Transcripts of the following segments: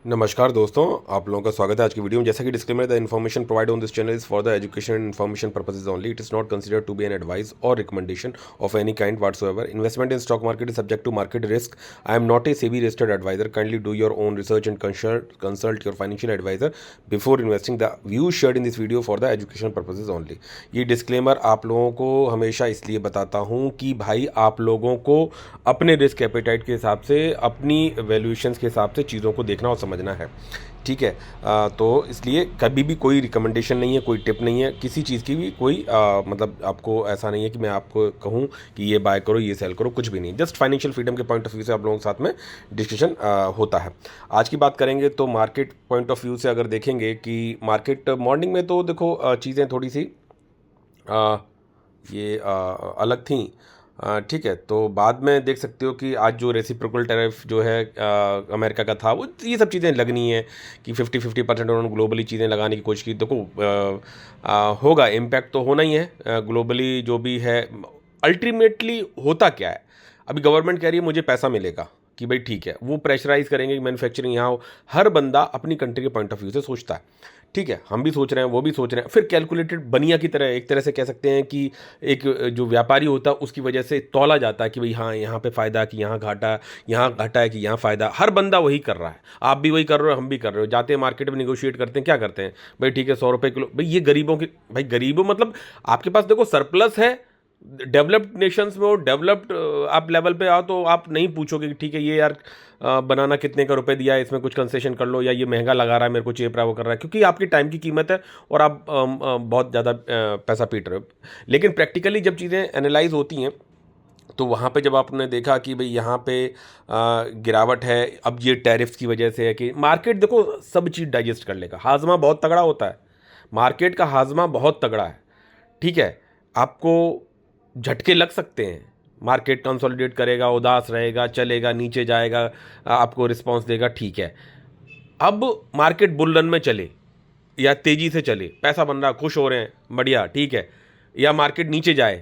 नमस्कार दोस्तों, आप लोगों का स्वागत है आज की वीडियो में। जैसा कि disclaimer, the information provide on this channel is for the education and information purposes only. It is not considered to be an advice or recommendation of any kind whatsoever. Investment in stock market is subject to market risk. I am not a SEBI registered adviser. Kindly do your own research and consult your financial adviser before investing. The views shared in this video for the education purposes only. ये disclaimer आप लोगों को हमेशा इसलिए बताता हूँ कि भाई आप लोगों को अपने रिस्क एपेटाइट के हिसाब से, अपनी वैल्यूएशंस के हिसाब से चीज़ों को देखना और समझना है, ठीक है। तो इसलिए कभी भी कोई रिकमेंडेशन नहीं है, कोई टिप नहीं है, किसी चीज़ की भी कोई मतलब आपको ऐसा नहीं है कि मैं आपको कहूँ कि ये बाय करो, ये सेल करो, कुछ भी नहीं। जस्ट फाइनेंशियल फ्रीडम के पॉइंट ऑफ व्यू से आप लोगों के साथ में डिस्कशन होता है। आज की बात करेंगे तो मार्केट पॉइंट ऑफ व्यू से अगर देखेंगे कि मार्केट मॉर्निंग में तो देखो चीज़ें थोड़ी सी ये अलग थी, ठीक है। तो बाद में देख सकते हो कि आज जो रेसिप्रोकल टैरिफ जो है अमेरिका का था, वो ये सब चीज़ें लगनी है कि 50% उन्होंने ग्लोबली चीज़ें लगाने की कोशिश की। देखो होगा, इम्पैक्ट तो होना ही है ग्लोबली जो भी है। अल्टीमेटली होता क्या है, अभी गवर्नमेंट कह रही है मुझे पैसा मिलेगा कि भाई ठीक है, वो प्रेशराइज करेंगे कि मैन्युफैक्चरिंग यहाँ हो। हर बंदा अपनी कंट्री के पॉइंट ऑफ व्यू से सोचता है, ठीक है। हम भी सोच रहे हैं, वो भी सोच रहे हैं, फिर कैलकुलेटेड बनिया की तरह एक तरह से कह सकते हैं कि एक जो व्यापारी होता है उसकी वजह से तौला जाता है कि भाई हाँ यहाँ पे फ़ायदा, कि यहाँ घाटा, यहाँ घाटा है कि यहाँ फ़ायदा। हर बंदा वही कर रहा है, आप भी वही कर रहे हो, हम भी कर रहे हो। जाते हैं मार्केट में, निगोशिएट करते हैं, क्या करते हैं भाई ठीक है 100 रुपये किलो। भाई ये गरीबों की, भाई गरीबों मतलब आपके पास देखो सरप्लस है। डेवलप्ड नेशंस में हो, डेवलप्ड आप लेवल पे आओ तो आप नहीं पूछोगे कि ठीक है ये यार बनाना कितने का रुपए दिया है, इसमें कुछ कंसेशन कर लो, या ये महंगा लगा रहा है, मेरे को चेप रहा है, वो कर रहा है, क्योंकि आपकी टाइम की कीमत है और आप बहुत ज़्यादा पैसा पीट रहे हो। लेकिन प्रैक्टिकली जब चीज़ें एनालाइज होती हैं तो वहाँ पे जब आपने देखा कि भाई यहाँ पे गिरावट है, अब ये टैरिफ्स की वजह से है कि मार्केट देखो सब चीज़ डाइजेस्ट कर लेगा। हाजमा बहुत तगड़ा होता है, मार्केट का हाजमा बहुत तगड़ा है, ठीक है। आपको झटके लग सकते हैं, मार्केट कंसोलिडेट करेगा, उदास रहेगा, चलेगा, नीचे जाएगा, आपको रिस्पांस देगा, ठीक है। अब मार्केट बुल रन में चले या तेजी से चले, पैसा बन रहा, खुश हो रहे हैं, बढ़िया, ठीक है। या मार्केट नीचे जाए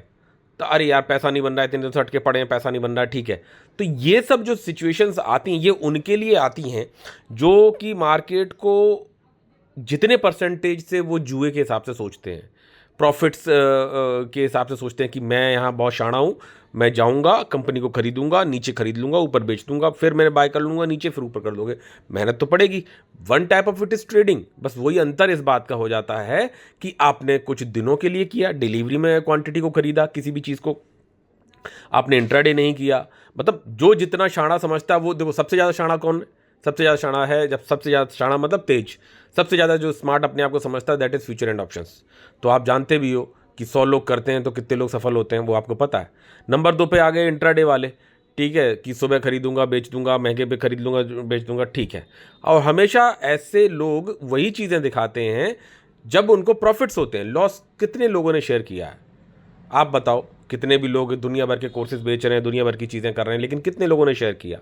तो अरे यार पैसा नहीं बन रहा है, इतने दिन से अटके पड़े हैं, पैसा नहीं बन रहा है, ठीक है। तो ये सब जो सिचुएशंस आती हैं ये उनके लिए आती हैं जो कि मार्केट को जितने परसेंटेज से वो जुए के हिसाब से सोचते हैं, प्रॉफिट्स के हिसाब से सोचते हैं कि मैं यहाँ बहुत शाना हूँ, मैं जाऊँगा कंपनी को खरीदूंगा, नीचे खरीद लूँगा, ऊपर बेच दूंगा, फिर मैंने बाय कर लूँगा नीचे, फिर ऊपर कर दोगे, मेहनत तो पड़ेगी। One type of it is trading. बस वही अंतर इस बात का हो जाता है कि आपने कुछ दिनों के लिए किया, डिलीवरी में क्वांटिटी को खरीदा, किसी भी चीज़ को आपने इंट्राडे नहीं किया। मतलब जो जितना शाना समझता है वो, देखो सबसे ज़्यादा शाना कौन है? सबसे ज़्यादा शाना है, जब सबसे ज़्यादा शाना मतलब तेज, सबसे ज़्यादा जो स्मार्ट अपने आप को समझता है, that is future and options. तो आप जानते भी हो कि 100 लोग करते हैं तो कितने लोग सफल होते हैं, वो आपको पता है। नंबर 2 पे आ गए इंट्राडे वाले, ठीक है, कि सुबह खरीदूंगा बेच दूंगा, महंगे पे खरीद लूंगा बेच दूंगा, ठीक है। और हमेशा ऐसे लोग वही चीज़ें दिखाते हैं जब उनको प्रॉफिट्स होते हैं। लॉस कितने लोगों ने शेयर किया है आप बताओ? कितने भी लोग दुनिया भर के कोर्सेज बेच रहे हैं, दुनिया भर की चीज़ें कर रहे हैं, लेकिन कितने लोगों ने शेयर किया?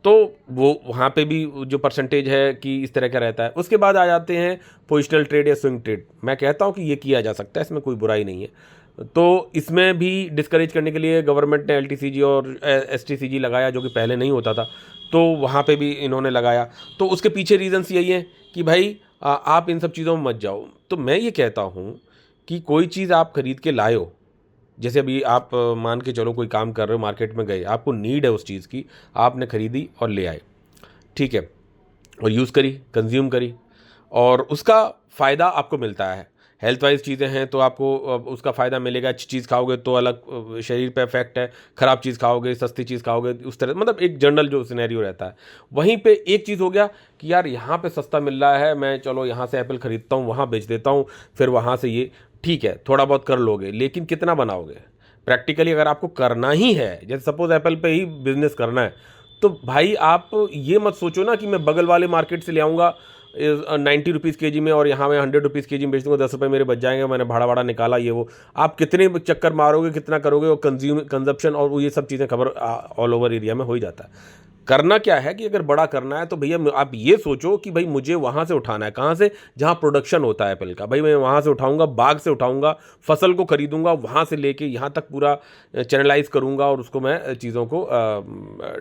तो वो वहाँ पे भी जो परसेंटेज है कि इस तरह का रहता है। उसके बाद आ जाते हैं पोजिशनल ट्रेड या स्विंग ट्रेड। मैं कहता हूँ कि ये किया जा सकता है, इसमें कोई बुराई नहीं है। तो इसमें भी डिस्करेज करने के लिए गवर्नमेंट ने LTCG और STCG लगाया, जो कि पहले नहीं होता था, तो वहाँ पे भी इन्होंने लगाया। तो उसके पीछे रीजंस यही है कि भाई आप इन सब चीज़ों में मत जाओ। तो मैं ये कहता हूँ कि कोई चीज़ आप खरीद के लाए हो, जैसे अभी आप मान के चलो कोई काम कर रहे हो, मार्केट में गए, आपको नीड है उस चीज़ की, आपने खरीदी और ले आए, ठीक है, और यूज़ करी, कंज्यूम करी, और उसका फ़ायदा आपको मिलता है। हेल्थ वाइज चीज़ें हैं तो आपको उसका फ़ायदा मिलेगा। अच्छी चीज़ खाओगे तो अलग शरीर पे इफेक्ट है, ख़राब चीज़ खाओगे, सस्ती चीज़ खाओगे, उस तरह मतलब एक जनरल जो सिनेरियो रहता है। वहीं पे एक चीज़ हो गया कि यार यहाँ पे सस्ता मिल रहा है, मैं चलो यहाँ से एप्पल खरीदता हूँ, वहाँ बेच देता हूँ, फिर वहाँ से ये, ठीक है, थोड़ा बहुत कर लोगे, लेकिन कितना बनाओगे? प्रैक्टिकली अगर आपको करना ही है, जैसे सपोज एप्पल पे ही बिजनेस करना है, तो भाई आप ये मत सोचो ना कि मैं बगल वाले मार्केट से ले आऊँगा 90 रुपीज़ के जी में और यहाँ मैं 100 रुपीज़ के जी में बेच दूँगा, 10 रुपये मेरे बच जाएंगे, मैंने भाड़ा भाड़ा निकाला, ये वो। आप कितने चक्कर मारोगे, कितना करोगे, और कंजप्शन और वो ये सब चीज़ें खबर ऑल ओवर एरिया में हो ही जाता है। करना क्या है कि अगर बड़ा करना है तो भैया आप ये सोचो कि भाई मुझे वहाँ से उठाना है, कहाँ से? जहाँ प्रोडक्शन होता है एप्पल का, भाई मैं वहाँ से उठाऊंगा, बाग से उठाऊंगा, फसल को खरीदूंगा, वहाँ से लेके यहाँ तक पूरा चैनलाइज करूंगा और उसको मैं चीज़ों को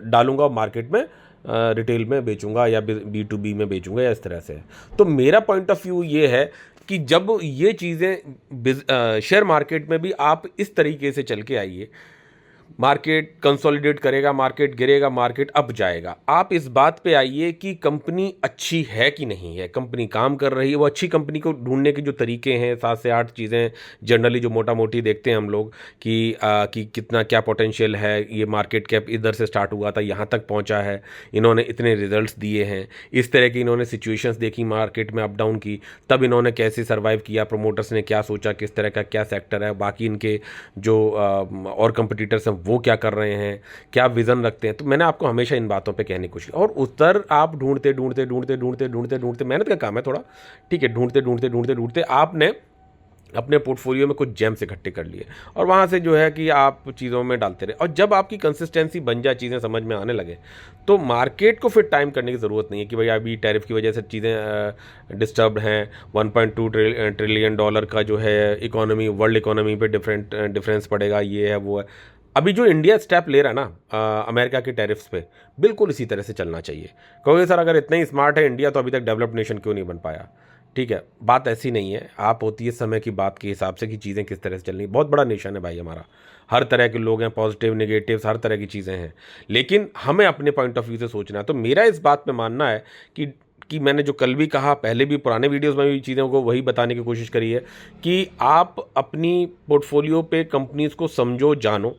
डालूंगा और मार्केट में रिटेल में बेचूंगा या B2B में बेचूंगा या इस तरह से। तो मेरा पॉइंट ऑफ व्यू ये है कि जब ये चीज़ें शेयर मार्केट में भी आप इस तरीके से चल के आइए, मार्केट कंसोलिडेट करेगा, मार्केट गिरेगा, मार्केट अप जाएगा, आप इस बात पे आइए कि कंपनी अच्छी है कि नहीं है, कंपनी काम कर रही है। वो अच्छी कंपनी को ढूंढने के जो तरीके हैं, 7 से 8 चीज़ें जनरली जो मोटा मोटी देखते हैं हम लोग कि कितना क्या पोटेंशियल है, ये मार्केट कैप इधर से स्टार्ट हुआ था, यहाँ तक पहुँचा है, इन्होंने इतने रिजल्ट्स दिए हैं, इस तरह की इन्होंने सिचुएशंस देखी मार्केट में अप डाउन की, तब इन्होंने कैसे सर्वाइव किया, प्रोमोटर्स ने क्या सोचा, किस तरह का क्या सेक्टर है, बाकी इनके जो और कंपटीटर्स हैं वो क्या कर रहे हैं, क्या विज़न रखते हैं। तो मैंने आपको हमेशा इन बातों पे कहने की कोशिश, और उत्तर आप ढूंढते ढूंढते ढूंढते ढूंढते ढूंढते ढूंढते, मेहनत का काम है थोड़ा, ठीक है, ढूंढते ढूंढते ढूंढते ढूंढते आपने अपने पोर्टफोलियो में कुछ जेम्स इकट्ठे कर लिए, और वहाँ से जो है कि आप चीज़ों में डालते रहे, और जब आपकी कंसिस्टेंसी बन जाए, चीज़ें समझ में आने लगे, तो मार्केट को फिर टाइम करने की ज़रूरत नहीं है कि भाई अभी टैरिफ की वजह से चीज़ें डिस्टर्ब्ड हैं, 1.2 ट्रिलियन डॉलर का जो है इकोनॉमी, वर्ल्ड इकोनॉमी पे डिफरेंस पड़ेगा, ये है वो है। अभी जो इंडिया स्टेप ले रहा है ना अमेरिका के टैरिफ्स पे, बिल्कुल इसी तरह से चलना चाहिए। कहोगे सर अगर इतना ही स्मार्ट है इंडिया तो अभी तक डेवलप्ड नेशन क्यों नहीं बन पाया? ठीक है, बात ऐसी नहीं है, आप होती है समय की बात के हिसाब से कि चीज़ें किस तरह से चल रही। बहुत बड़ा नेशन है भाई हमारा, हर तरह के लोग हैं, पॉजिटिव नेगेटिव्स हर तरह की चीज़ें हैं, लेकिन हमें अपने पॉइंट ऑफ व्यू से सोचना है। तो मेरा इस बात पे मानना है कि मैंने जो कल भी कहा, पहले भी पुराने वीडियोस में भी चीज़ों को वही बताने की कोशिश करी है कि आप अपनी पोर्टफोलियो पे कंपनीज़ को समझो, जानो।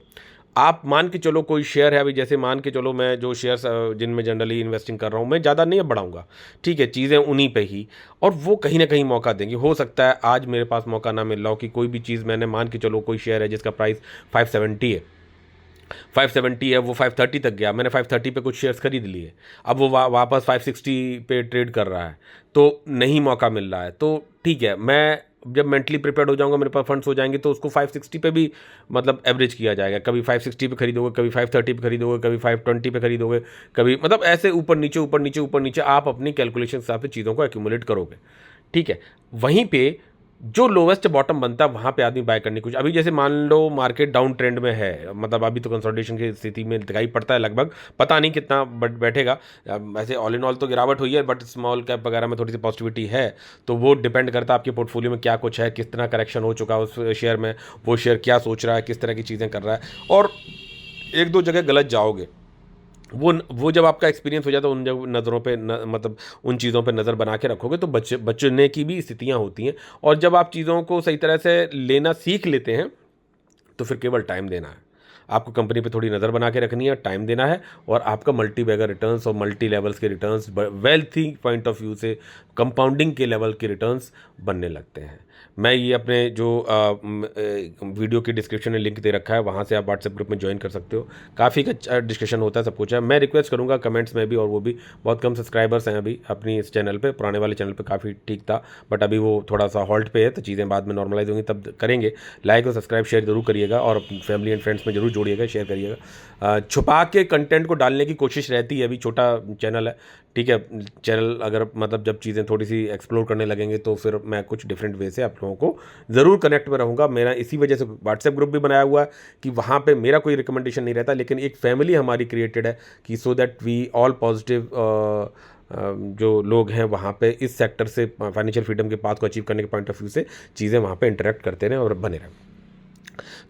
आप मान के चलो कोई शेयर है, अभी जैसे मान के चलो मैं जो शेयर्स जिनमें जनरली इन्वेस्टिंग कर रहा हूँ, मैं ज़्यादा नहीं बढ़ाऊंगा, ठीक है, चीज़ें उन्हीं पे ही, और वो कहीं ना कहीं मौका देंगी। हो सकता है आज मेरे पास मौका ना मिल रहा हो कि कोई भी चीज़, मैंने मान के चलो कोई शेयर है जिसका प्राइस 570 है, वो 530 तक गया, मैंने 530 पे कुछ शेयर्स खरीद लिए, अब वो वापस 560 पे ट्रेड कर रहा है, तो नहीं मौका मिल रहा है, तो ठीक है, मैं जब मेंटली प्रिपेयर्ड हो जाऊंगा, मेरे पास फंड्स हो जाएंगे, तो उसको 560 पे भी मतलब एवरेज किया जाएगा। कभी 560 पे खरीदोगे, कभी 530 पे खरीदोगे, कभी 520 पे खरीदोगे, कभी मतलब ऐसे ऊपर नीचे ऊपर नीचे ऊपर नीचे आप अपनी कैलकुलेशन के हिसाब से चीज़ों को एक्यूमुलेट करोगे, ठीक है। वहीं पे जो लोवेस्ट बॉटम बनता है वहाँ पे आदमी बाय करने की कुछ, अभी जैसे मान लो मार्केट डाउन ट्रेंड में है, मतलब अभी तो कंसोलिडेशन की स्थिति में दिखाई पड़ता है लगभग, पता नहीं कितना बैठेगा। वैसे ऑल इन ऑल तो गिरावट हुई है, बट स्मॉल कैप वगैरह में थोड़ी सी पॉजिटिविटी है, तो वो डिपेंड करता है आपके पोर्टफोलियो में क्या कुछ है, किस तरह करेक्शन हो चुका है उस शेयर में, वो शेयर क्या सोच रहा है, किस तरह की चीज़ें कर रहा है, और एक दो जगह गलत जाओगे, वो जब आपका एक्सपीरियंस हो जाता है, उन जब नज़रों पे मतलब उन चीज़ों पे नज़र बना के रखोगे तो बचने की भी स्थितियाँ होती हैं। और जब आप चीज़ों को सही तरह से लेना सीख लेते हैं तो फिर केवल टाइम देना है, आपको कंपनी पे थोड़ी नज़र बना के रखनी है, टाइम देना है, और आपका मल्टी बैगर रिटर्न्स और मल्टी लेवल्स के returns, wealthy point of view से कंपाउंडिंग के लेवल के रिटर्न्स बनने लगते हैं। मैं ये अपने जो वीडियो की डिस्क्रिप्शन में लिंक दे रखा है, वहाँ से आप व्हाट्सएप ग्रुप में ज्वाइन कर सकते हो, काफ़ी अच्छा डिस्कशन होता है, सब कुछ है। मैं रिक्वेस्ट करूँगा कमेंट्स में भी, और वो भी बहुत कम सब्सक्राइबर्स हैं अभी अपनी इस चैनल पे, पुराने वाले चैनल पे काफ़ी ठीक था, बट अभी वो थोड़ा सा हॉल्ट पे है, तो चीज़ें बाद में नॉर्मलाइज होंगी तब करेंगे। लाइक और सब्सक्राइब शेयर जरूर करिएगा, और फैमिली एंड फ्रेंड्स में जरूर जोड़िएगा, शेयर करिएगा। छुपा के कंटेंट को डालने की कोशिश रहती है, अभी छोटा चैनल है, ठीक है, चैनल अगर मतलब जब चीज़ें थोड़ी सी एक्सप्लोर करने लगेंगे तो फिर मैं कुछ डिफरेंट वे से आप लोगों को ज़रूर कनेक्ट में रहूँगा। मेरा इसी वजह से व्हाट्सएप ग्रुप भी बनाया हुआ है कि वहाँ पे मेरा कोई रिकमेंडेशन नहीं रहता, लेकिन एक फैमिली हमारी क्रिएटेड है कि so that we all positive जो लोग हैं वहाँ पे इस सेक्टर से फाइनेंशियल फ्रीडम के पाथ को अचीव करने के पॉइंट ऑफ व्यू से चीज़ें वहाँ पे इंटरेक्ट करते रहें और बने रहें।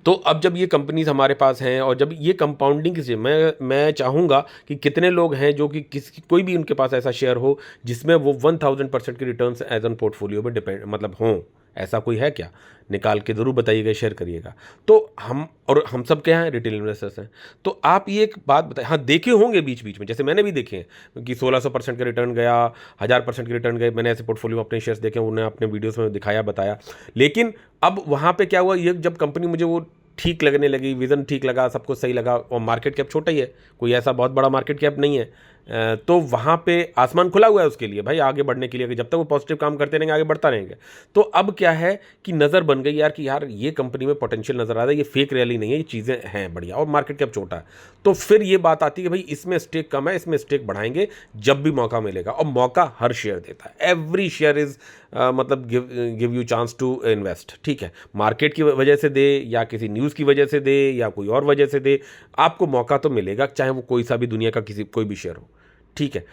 तो अब जब ये कंपनीज हमारे पास हैं, और जब ये कंपाउंडिंग से मैं चाहूँगा कि कितने लोग हैं जो कि कोई भी उनके पास ऐसा शेयर हो जिसमें वो 1000% के रिटर्न्स एज ऑन पोर्टफोलियो में डिपेंड मतलब हों, ऐसा कोई है क्या? निकाल के ज़रूर बताइएगा, शेयर करिएगा। तो हम सब क्या हैं, रिटेल इन्वेस्टर्स हैं। तो आप ये एक बात बताएं, हाँ देखे होंगे बीच बीच में, जैसे मैंने भी देखे हैं कि 1600% का रिटर्न गया, 1000% के रिटर्न गए, मैंने ऐसे पोर्टफोलियो में अपने शेयर्स देखे, उन्हें अपने वीडियोस में दिखाया, बताया। लेकिन अब वहाँ पे क्या हुआ, ये जब कंपनी मुझे वो ठीक लगने लगी, विज़न ठीक लगा, सब कुछ सही लगा, और मार्केट कैप छोटा ही है, कोई ऐसा बहुत बड़ा मार्केट कैप नहीं है, तो वहाँ पे आसमान खुला हुआ है उसके लिए भाई, आगे बढ़ने के लिए, कि जब तक वो पॉजिटिव काम करते रहेंगे आगे बढ़ता रहेंगे। तो अब क्या है कि नज़र बन गई यार कि यार ये कंपनी में पोटेंशियल नज़र आ रहा है, ये फेक रैली नहीं है, ये चीज़ें हैं बढ़िया, और मार्केट कैप छोटा है। तो फिर ये बात आती है कि भाई इसमें स्टेक कम है, इसमें स्टेक बढ़ाएंगे जब भी मौका मिलेगा, और मौका हर शेयर देता है, एवरी शेयर इज़ मतलब give you chance to invest, ठीक है, मार्केट की वजह से दे या किसी न्यूज़ की वजह से दे या कोई और वजह से दे, आपको मौका तो मिलेगा, चाहे वो कोई सा भी दुनिया का कोई भी शेयर हो, ठीक है।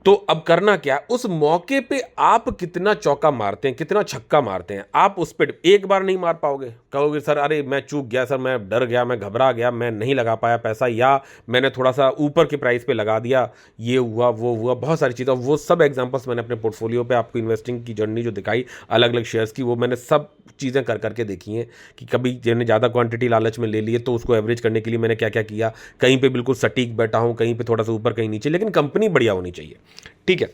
तो अब करना क्या, उस मौके पे आप कितना चौका मारते हैं, कितना छक्का मारते हैं। आप उस पर एक बार नहीं मार पाओगे, कहोगे सर अरे मैं चूक गया सर, मैं डर गया, मैं घबरा गया, मैं नहीं लगा पाया पैसा, या मैंने थोड़ा सा ऊपर के प्राइस पे लगा दिया, ये हुआ वो हुआ, बहुत सारी चीज़ें। वो सब एग्जांपल्स मैंने अपने पोर्टफोलियो पे आपको इन्वेस्टिंग की जर्नी जो दिखाई अलग अलग शेयर्स की, वो मैंने सब चीज़ें कर करके देखी हैं कि कभी मैंने ज़्यादा क्वांटिटी लालच में ले लिए तो उसको एवरेज करने के लिए मैंने क्या क्या किया। कहीं पे बिल्कुल सटीक बैठा हूँ, कहीं पे थोड़ा सा ऊपर कहीं नीचे, लेकिन कंपनी बढ़िया होनी चाहिए। ठीक है,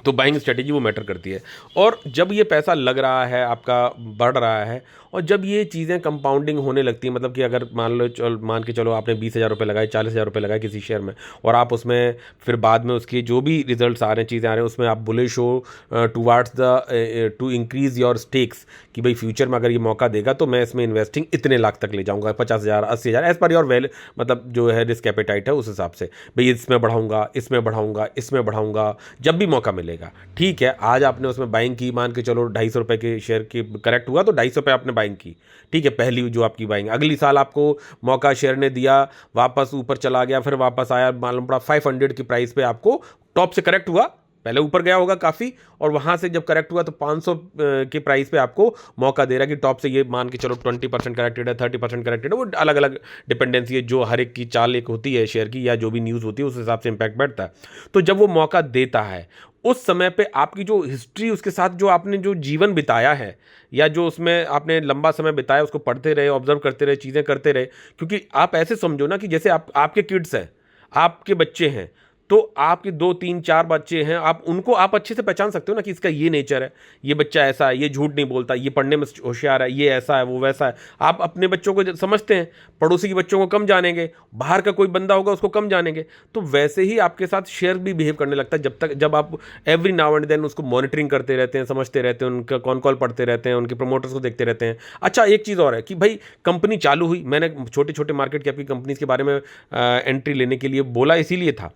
तो बाइंग स्ट्रेटेजी वो मैटर करती है। और जब ये पैसा लग रहा है आपका, बढ़ रहा है, और जब ये चीज़ें कंपाउंडिंग होने लगती हैं, मतलब कि अगर मान के चलो आपने 20,000 रुपये लगाए, 40,000 रुपये लगाए किसी शेयर में, और आप उसमें फिर बाद में उसके जो भी रिजल्ट्स आ रहे हैं, चीज़ें आ रहे हैं, उसमें आप बुलिश हो towards the two increase your stakes, कि भाई फ्यूचर में अगर ये मौका देगा तो मैं इसमें इन्वेस्टिंग इतने लाख तक ले जाऊंगा, 50,000 80,000 एज पर योर वेल, मतलब जो है रिस्क एपेटाइट है उस हिसाब से, भाई इसमें बढ़ाऊंगा, इसमें बढ़ाऊंगा, इसमें बढ़ाऊंगा जब भी मौका मिलेगा। ठीक है, आज आपने उसमें बाइंग की, मान के चलो 250 रुपये के शेयर की करेक्ट हुआ तो 250 रुपये आपने बाइंग की। ठीक है, पहली जो आपकी बाइंग, अगली साल आपको मौका शेयर ने दिया, वापस ऊपर चला गया, फिर वापस आया, मालूम पड़ा 500 की प्राइस पे आपको टॉप से करेक्ट हुआ, पहले ऊपर गया होगा काफ़ी, और वहाँ से जब करेक्ट हुआ तो 500 के प्राइस पे आपको मौका दे रहा है कि टॉप से ये मान के चलो 20% करेक्टेड है, 30% करेक्टेड है, वो अलग अलग डिपेंडेंसी है, जो हर एक की चाल एक होती है शेयर की, या जो भी न्यूज़ होती है उस हिसाब से इम्पैक्ट बैठता है। तो जब वो मौका देता है उस समय पे आपकी जो हिस्ट्री, उसके साथ जो आपने जो जीवन बिताया है, या जो उसमें आपने लंबा समय बिताया, उसको पढ़ते रहे, ऑब्जर्व करते रहे, चीज़ें करते रहे। क्योंकि आप ऐसे समझो ना कि जैसे आपके किड्स हैं, आपके बच्चे हैं, तो आपके 2 3 4 बच्चे हैं, आप उनको आप अच्छे से पहचान सकते हो ना कि इसका ये नेचर है, ये बच्चा ऐसा है, ये झूठ नहीं बोलता, ये पढ़ने में होशियार है, ये ऐसा है, वो वैसा है। आप अपने बच्चों को समझते हैं, पड़ोसी के बच्चों को कम जानेंगे, बाहर का कोई बंदा होगा उसको कम जानेंगे। तो वैसे ही आपके साथ शेयर भी बिहेव करने लगता है, जब आप एवरी नाउ एंड देन उसको मॉनिटरिंग करते रहते हैं, समझते रहते हैं, उनका कॉन कॉल पढ़ते रहते हैं, उनके प्रमोटर्स को देखते रहते हैं। अच्छा, एक चीज़ और है कि भाई कंपनी चालू हुई, मैंने छोटे छोटे मार्केट कैप की कंपनीज के बारे में एंट्री लेने के लिए बोला इसीलिए था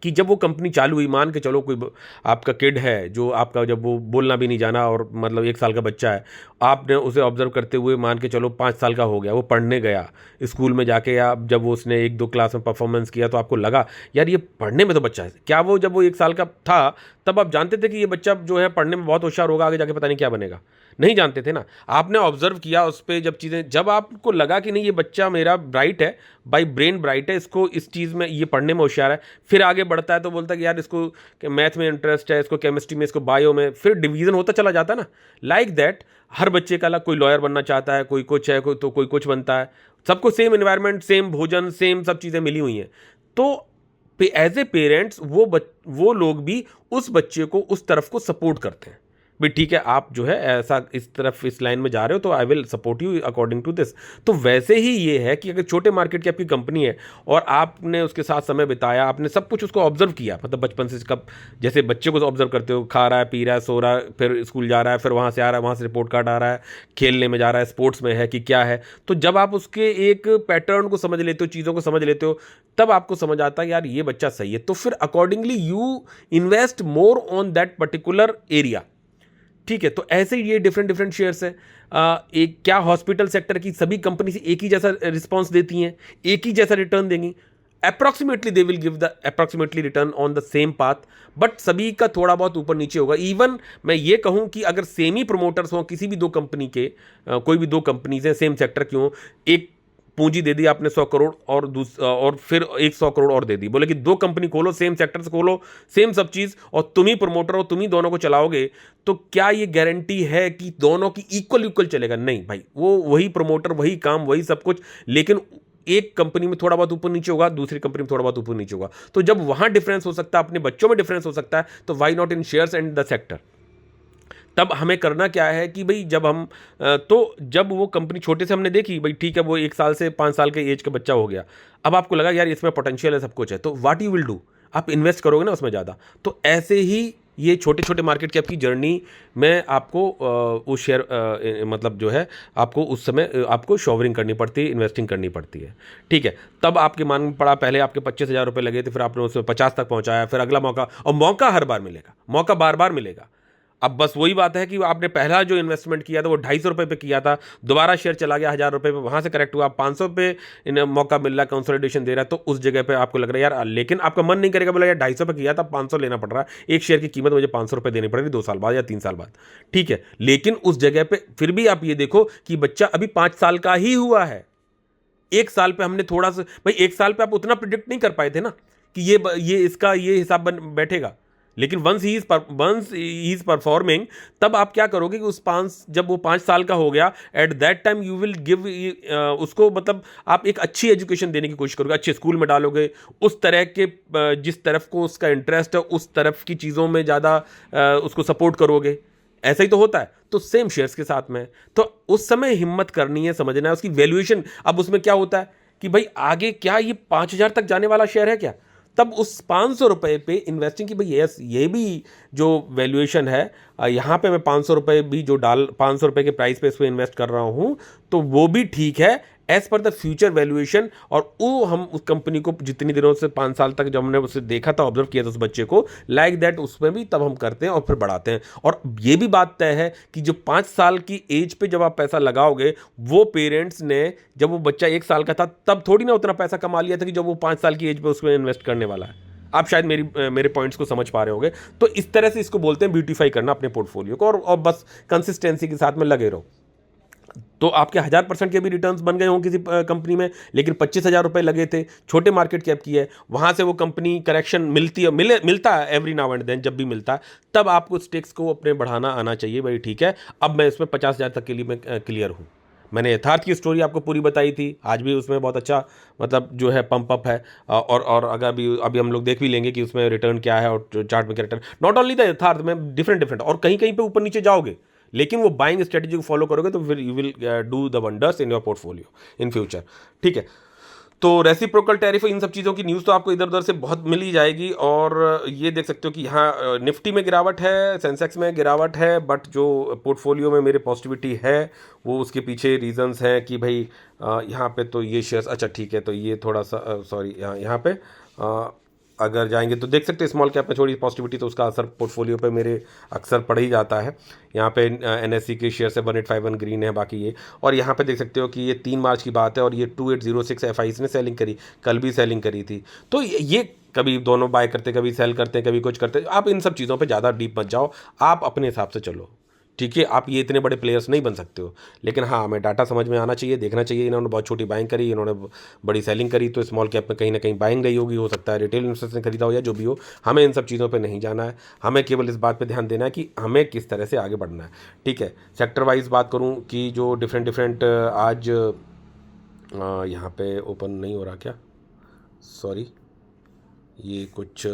कि जब वो कंपनी चालू हुई, मान के चलो कोई आपका किड है जो आपका, जब वो बोलना भी नहीं जाना, और मतलब 1 साल का बच्चा है, आपने उसे ऑब्जर्व करते हुए मान के चलो 5 साल का हो गया, वो पढ़ने गया स्कूल में जाके, या जब वो उसने 1 2 क्लास में परफॉर्मेंस किया तो आपको लगा यार ये पढ़ने में तो बच्चा है। क्या वो जब वो 1 साल का था तब आप जानते थे कि ये बच्चा जो है पढ़ने में बहुत होशियार होगा, आगे जाके पता नहीं क्या बनेगा? नहीं जानते थे ना। आपने ऑब्जर्व किया उस पर, जब चीज़ें, जब आपको लगा कि नहीं ये बच्चा मेरा ब्राइट है, बाई ब्रेन ब्राइट है, इसको इस चीज़ में, ये पढ़ने में होशियार है, फिर आगे बढ़ता है तो बोलता है कि यार इसको मैथ में इंटरेस्ट है, इसको केमिस्ट्री में, इसको बायो में, फिर डिवीजन होता चला जाता है ना। लाइक दैट हर बच्चे का अलग, कोई लॉयर बनना चाहता है, कोई कुछ है, कोई कुछ बनता है, सबको सेम इन्वायरमेंट, सेम भोजन, सेम सब चीज़ें मिली हुई हैं। तो एज ए पेरेंट्स वो लोग भी उस बच्चे को उस तरफ को सपोर्ट करते हैं, भाई ठीक है आप जो है ऐसा इस तरफ इस लाइन में जा रहे हो तो I will support you according to this. तो वैसे ही ये है कि अगर छोटे मार्केट की आपकी कंपनी है और आपने उसके साथ समय बिताया, आपने सब कुछ उसको ऑब्जर्व किया, मतलब बचपन से, कब जैसे बच्चे को ऑब्जर्व करते हो, खा रहा है, पी रहा है, सो रहा है, फिर स्कूल जा रहा है, फिर वहाँ से आ रहा है, वहाँ से रिपोर्ट कार्ड आ रहा है, खेलने में जा रहा है, स्पोर्ट्स में है कि क्या है, तो जब आप उसके एक पैटर्न को समझ लेते हो, चीज़ों को समझ लेते हो, तब आपको समझ आता है यार ये बच्चा सही है, तो फिर accordingly you invest more on that particular area. ठीक है, तो ऐसे ही ये डिफरेंट डिफरेंट शेयर्स है। एक क्या हॉस्पिटल सेक्टर की सभी कंपनी से एक ही जैसा रिस्पॉन्स देती हैं, एक ही जैसा रिटर्न देंगी? Approximately they will give the approximately return on the same path, but सभी का थोड़ा बहुत ऊपर नीचे होगा। इवन मैं ये कहूं कि अगर सेम ही प्रमोटर्स हों किसी भी 2 कंपनी के, कोई भी 2 कंपनीज हैं सेम सेक्टर की हों, एक पूंजी दे दी आपने 100 करोड़ और फिर एक 100 करोड़ और दे दी, बोले कि 2 कंपनी खोलो, सेम सेक्टर से खोलो, सेम सब चीज़, और तुम ही प्रमोटर हो, तुम ही दोनों को चलाओगे, तो क्या ये गारंटी है कि दोनों की इक्वल चलेगा? नहीं भाई, वो वही प्रमोटर, वही काम, वही सब कुछ, लेकिन एक कंपनी में थोड़ा बहुत ऊपर नीचे होगा, दूसरी कंपनी में थोड़ा बहुत ऊपर नीचे होगा। तो जब वहां डिफरेंस हो सकता है, अपने बच्चों में डिफरेंस हो सकता है, तो why not in shares and the sector? तब हमें करना क्या है कि भाई जब वो कंपनी छोटे से हमने देखी, भाई ठीक है वो 1 साल से 5 साल के एज का बच्चा हो गया, अब आपको लगा यार इसमें पोटेंशियल है, सब कुछ है, तो व्हाट यू विल डू? आप इन्वेस्ट करोगे ना उसमें ज़्यादा। तो ऐसे ही ये छोटे छोटे मार्केट कैप की जर्नी में आपको उस शेयर मतलब जो है आपको उस समय आपको शॉवरिंग करनी पड़ती है, इन्वेस्टिंग करनी पड़ती है। ठीक है, तब आपके मान में पड़ा, पहले आपके 25,000 रुपये लगे थे, फिर आपने उसमें 50 तक पहुंचाया, फिर अगला मौका, और मौका हर बार मिलेगा, मौका बार बार मिलेगा। अब बस वही बात है कि आपने पहला जो इन्वेस्टमेंट किया था वो 250 रुपये पे किया था, दोबारा शेयर चला गया 1000 रुपये पे, वहाँ से करेक्ट हुआ, 500 पे इन मौका मिल रहा है, कंसोलिडेशन दे रहा है, तो उस जगह पे आपको लग रहा है यार, लेकिन आपका मन नहीं करेगा, बोला यार 250 पे किया था, 500 लेना पड़ रहा है, एक शेयर की कीमत मुझे 500 रुपये देनी पड़ रही 2 साल बाद या 3 साल बाद, ठीक है। लेकिन उस जगह पे फिर भी आप ये देखो कि बच्चा अभी 5 साल का ही हुआ है। 1 साल पे हमने थोड़ा सा, भाई 1 साल पे आप उतना प्रिडिक्ट नहीं कर पाए थे ना कि ये इसका ये हिसाब बन बैठेगा, लेकिन वंस ही इज परफॉर्मिंग, तब आप क्या करोगे कि उस 5 जब वो 5 साल का हो गया, eight that time you will give उसको, मतलब आप एक अच्छी एजुकेशन देने की कोशिश करोगे, अच्छे स्कूल में डालोगे, उस तरह के जिस तरफ को उसका इंटरेस्ट है उस तरफ की चीज़ों में ज़्यादा उसको सपोर्ट करोगे। ऐसा ही तो होता है। तो सेम शेयर्स के साथ में, तो उस समय हिम्मत करनी है, समझना है उसकी वैल्यूएशन। अब उसमें क्या होता है कि भाई आगे क्या ये 5000 तक जाने वाला शेयर है क्या, तब उस 500 रुपये पे इन्वेस्टिंग की भाई यस ये भी जो वैल्यूएशन है, यहाँ पे मैं 500 रुपये भी जो 500 रुपये के प्राइस पे इस पर इन्वेस्ट कर रहा हूँ, तो वो भी ठीक है as per the future valuation. और वो हम उस कंपनी को जितनी दिनों से 5 साल तक जब हमने उसे देखा था, ऑब्जर्व किया था उस बच्चे को, लाइक दैट उसमें भी तब हम करते हैं और फिर बढ़ाते हैं। और ये भी बात तय है कि जो 5 साल की एज पे जब आप पैसा लगाओगे, वो पेरेंट्स ने जब वो बच्चा 1 साल का था तब थोड़ी ना उतना पैसा कमा लिया था कि जब वो 5 साल की एज पे उसमें इन्वेस्ट करने वाला है। आप शायद मेरे पॉइंट्स को समझ पा रहे होंगे। तो इस तरह से इसको बोलते हैं ब्यूटीफाई करना अपने पोर्टफोलियो को, और बस कंसिस्टेंसी के साथ में लगे रहो। तो आपके 1000% के भी रिटर्न्स बन गए हों किसी कंपनी में, लेकिन 25,000 रुपये लगे थे, छोटे मार्केट कैप की है, वहाँ से वो कंपनी करेक्शन मिलता है एवरी नाउ एंड देन, जब भी मिलता है तब आपको स्टेक्स को अपने बढ़ाना आना चाहिए। भाई ठीक है, अब मैं इसमें 50,000 तक के लिए मैं क्लियर हूँ। मैंने यथार्थ की स्टोरी आपको पूरी बताई थी, आज भी उसमें बहुत अच्छा मतलब जो है पंप अप है, और अगर अभी हम लोग देख भी लेंगे कि उसमें रिटर्न क्या है, और चार्ट में क्या रिटर्न, नॉट ओनली द यथार्थ में डिफरेंट, और कहीं कहीं पे ऊपर नीचे जाओगे, लेकिन वो बाइंग स्ट्रेटेजी को फॉलो करोगे तो फिर you will do the wonders in your portfolio in future. ठीक है, तो रेसिप्रोकल टैरिफ, इन सब चीज़ों की न्यूज़ तो आपको इधर उधर से बहुत मिल ही जाएगी। और ये देख सकते हो कि यहाँ निफ्टी में गिरावट है, सेंसेक्स में गिरावट है, बट जो पोर्टफोलियो में मेरे पॉजिटिविटी है वो उसके पीछे रीजंस हैं कि भाई यहाँ पे तो ये शेयर्स, अच्छा ठीक है, तो ये थोड़ा सा सॉरी यहाँ पे अगर जाएंगे तो देख सकते हैं स्मॉल कैप में थोड़ी पॉजिटिविटी, तो उसका असर पोर्टफोलियो पे मेरे अक्सर पड़ ही जाता है। यहाँ पे एनएससी के शेयर से 1851 ग्रीन है बाकी ये, और यहाँ पे देख सकते हो कि ये 3 मार्च की बात है और ये 2806 एफआईस ने सेलिंग करी, कल भी सेलिंग करी थी। तो ये कभी दोनों बाय करते, कभी सेल करते हैं, कभी कुछ करते हैं। आप इन सब चीज़ों पर ज़्यादा डीप मत जाओ, आप अपने हिसाब से चलो, ठीक है। आप ये इतने बड़े प्लेयर्स नहीं बन सकते हो, लेकिन हाँ हमें डाटा समझ में आना चाहिए, देखना चाहिए। इन्होंने बहुत छोटी बाइंग करी, इन्होंने बड़ी सेलिंग करी, तो स्मॉल कैप में कहीं ना कहीं बाइंग रही होगी, हो सकता है रिटेल इन्वेस्टर्स ने खरीदा हो या जो भी हो। हमें इन सब चीज़ों पे नहीं जाना है, हमें केवल इस बात पे ध्यान देना है कि हमें किस तरह से आगे बढ़ना है, ठीक है। सेक्टर वाइज बात करूँ कि जो डिफरेंट आज यहाँ पे ओपन नहीं हो रहा क्या, सॉरी ये कुछ